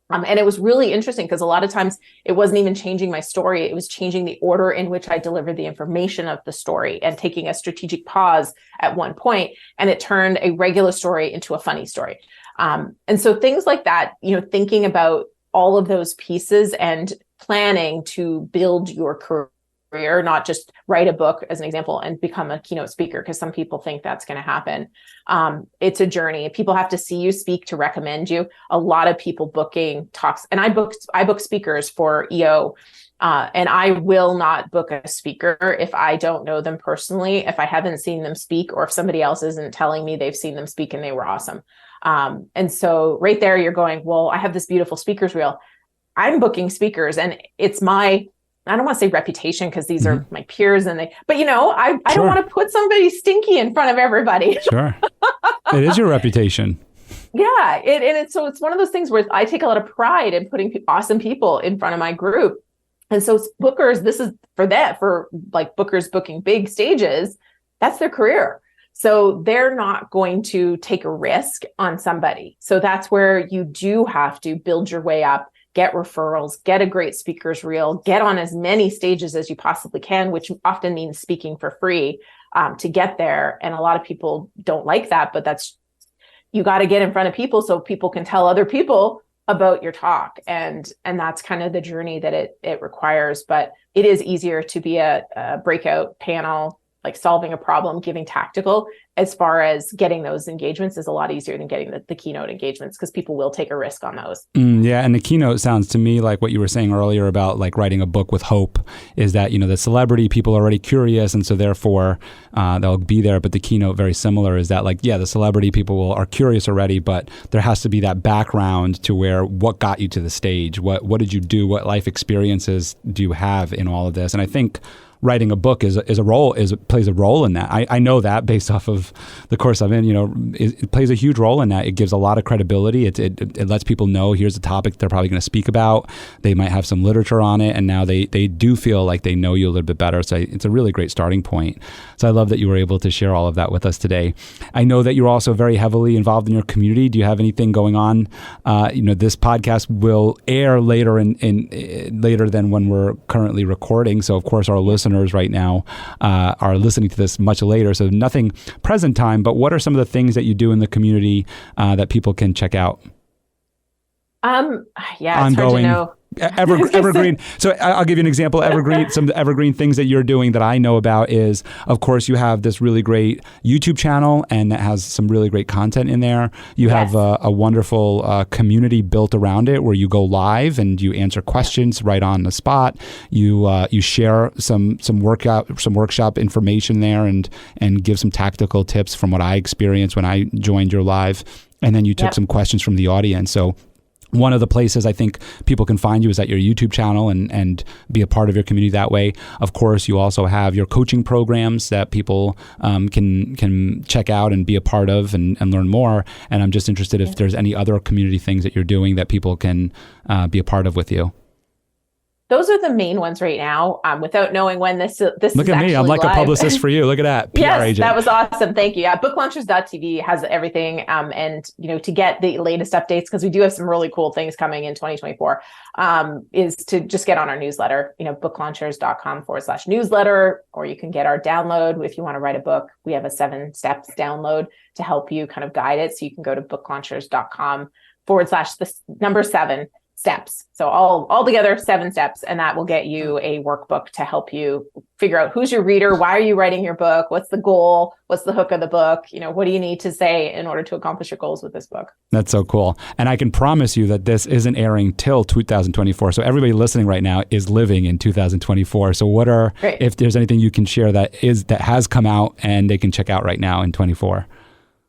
And it was really interesting because a lot of times it wasn't even changing my story. It was changing the order in which I delivered the information of the story and taking a strategic pause at one point, and it turned a regular story into a funny story. And so things like that, thinking about all of those pieces and planning to build your career, not just write a book as an example and become a keynote speaker, because some people think that's going to happen. It's a journey. People have to see you speak to recommend you. A lot of people booking talks, and I book speakers for EO, and I will not book a speaker if I don't know them personally, if I haven't seen them speak, or if somebody else isn't telling me they've seen them speak and they were awesome. And so right there, you're going, well, I have this beautiful speaker's reel. I'm booking speakers, and it's I don't want to say reputation, because these are my peers, but I don't want to put somebody stinky in front of everybody. Sure. It is your reputation. Yeah. So it's one of those things where I take a lot of pride in putting awesome people in front of my group. And so bookers, this is for like bookers booking big stages, that's their career. So they're not going to take a risk on somebody. So that's where you do have to build your way up, get referrals, get a great speaker's reel, get on as many stages as you possibly can, which often means speaking for free to get there. And a lot of people don't like that, but you got to get in front of people so people can tell other people about your talk. And that's kind of the journey that it requires. But it is easier to be a breakout panel, like solving a problem, giving tactical. As far as getting those engagements is a lot easier than getting the keynote engagements, because people will take a risk on those. Yeah. And the keynote sounds to me like what you were saying earlier about like writing a book with hope, is that, the celebrity people are already curious. And so therefore they'll be there. But the keynote, very similar, is that like, yeah, the celebrity people are curious already, but there has to be that background to where what got you to the stage? What did you do? What life experiences do you have in all of this? And I think writing a book plays a role in that. I know that based off of the course I'm in, it plays a huge role in that. It gives a lot of credibility. It lets people know here's a topic they're probably going to speak about. They might have some literature on it, and now they do feel like they know you a little bit better. So it's a really great starting point. So I love that you were able to share all of that with us today. I know that you're also very heavily involved in your community. Do you have anything going on? This podcast will air later later than when we're currently recording. So of course our listeners right now are listening to this much later, so nothing present time, but what are some of the things that you do in the community that people can check out? Yeah, it's hard to know. Evergreen. So I'll give you an example. Some evergreen things that you're doing that I know about is, of course, you have this really great YouTube channel, and that has some really great content in there. You have a wonderful community built around it, where you go live and you answer questions right on the spot. You share some workshop information there, and give some tactical tips from what I experienced when I joined your live, and then you took some questions from the audience. So one of the places I think people can find you is at your YouTube channel, and be a part of your community that way. Of course, you also have your coaching programs that people can check out and be a part of and learn more. And I'm just interested if there's any other community things that you're doing that people can be a part of with you. Those are the main ones right now. Without knowing when this Look at me, I'm like live. A publicist for you. Look at that, PR yes, agent. That was awesome. Thank you. Yeah, booklaunchers.tv has everything. And to get the latest updates, because we do have some really cool things coming in 2024, is to just get on our newsletter. Booklaunchers.com/newsletter, or you can get our download if you want to write a book. We have a 7-steps download to help you kind of guide it. So you can go to booklaunchers.com/7 steps. So all together, 7 steps, and that will get you a workbook to help you figure out who's your reader, why are you writing your book, what's the goal, what's the hook of the book, what do you need to say in order to accomplish your goals with this book. That's so cool. And I can promise you that this isn't airing till 2024. So everybody listening right now is living in 2024. So if there's anything you can share that has come out and they can check out right now in 24?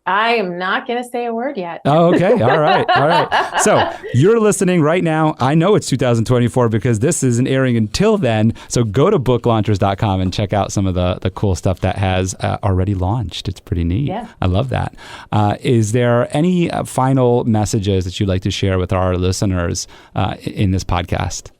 I am not going to say a word yet. Oh, okay. All right. So you're listening right now. I know it's 2024 because this isn't airing until then. So go to booklaunchers.com and check out some of the cool stuff that has already launched. It's pretty neat. Yeah. I love that. Is there any final messages that you'd like to share with our listeners in this podcast?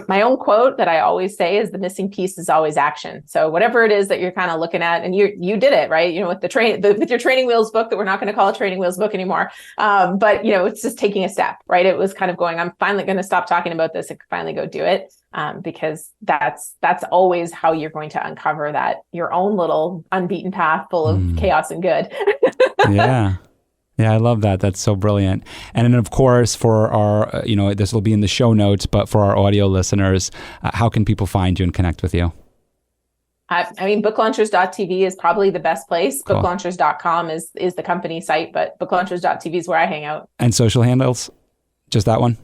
My own quote that I always say is the missing piece is always action. So whatever it is that you're kind of looking at, and you did it, right? With with your Training Wheels book that we're not going to call a Training Wheels book anymore. But it's just taking a step, right? It was kind of going, I'm finally going to stop talking about this and finally go do it. Because that's always how you're going to uncover that your own little unbeaten path full of chaos and good. Yeah, I love that. That's so brilliant. And then, of course, for our, this will be in the show notes, but for our audio listeners, how can people find you and connect with you? Booklaunchers.tv is probably the best place. Cool. Booklaunchers.com is the company site, but booklaunchers.tv is where I hang out. And social handles? Just that one?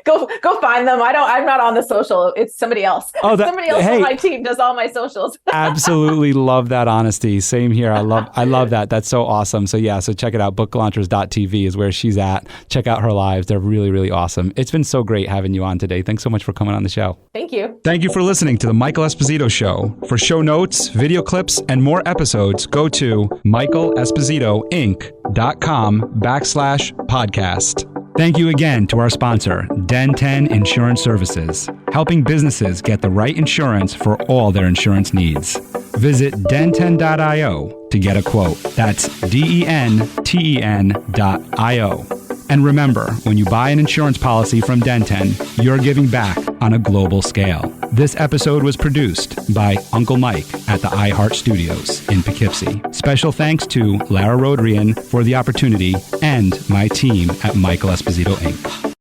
Go find them. I'm not on the social. It's somebody else. Somebody else on my team does all my socials. Absolutely love that honesty. Same here. I love that. That's so awesome. So check it out. Booklaunchers.tv is where she's at. Check out her lives. They're really, really awesome. It's been so great having you on today. Thanks so much for coming on the show. Thank you. Thank you for listening to the Michael Esposito Show. For show notes, video clips, and more episodes, go to michaelespositoinc.com/podcast. Thank you again to our sponsor, Den10 Insurance Services, helping businesses get the right insurance for all their insurance needs. Visit den10.io to get a quote. That's DENTEN.io. And remember, when you buy an insurance policy from Den10, you're giving back on a global scale. This episode was produced by Uncle Mike at the iHeart Studios in Poughkeepsie. Special thanks to Lara Rodrian for the opportunity and my team at Michael Esposito Inc.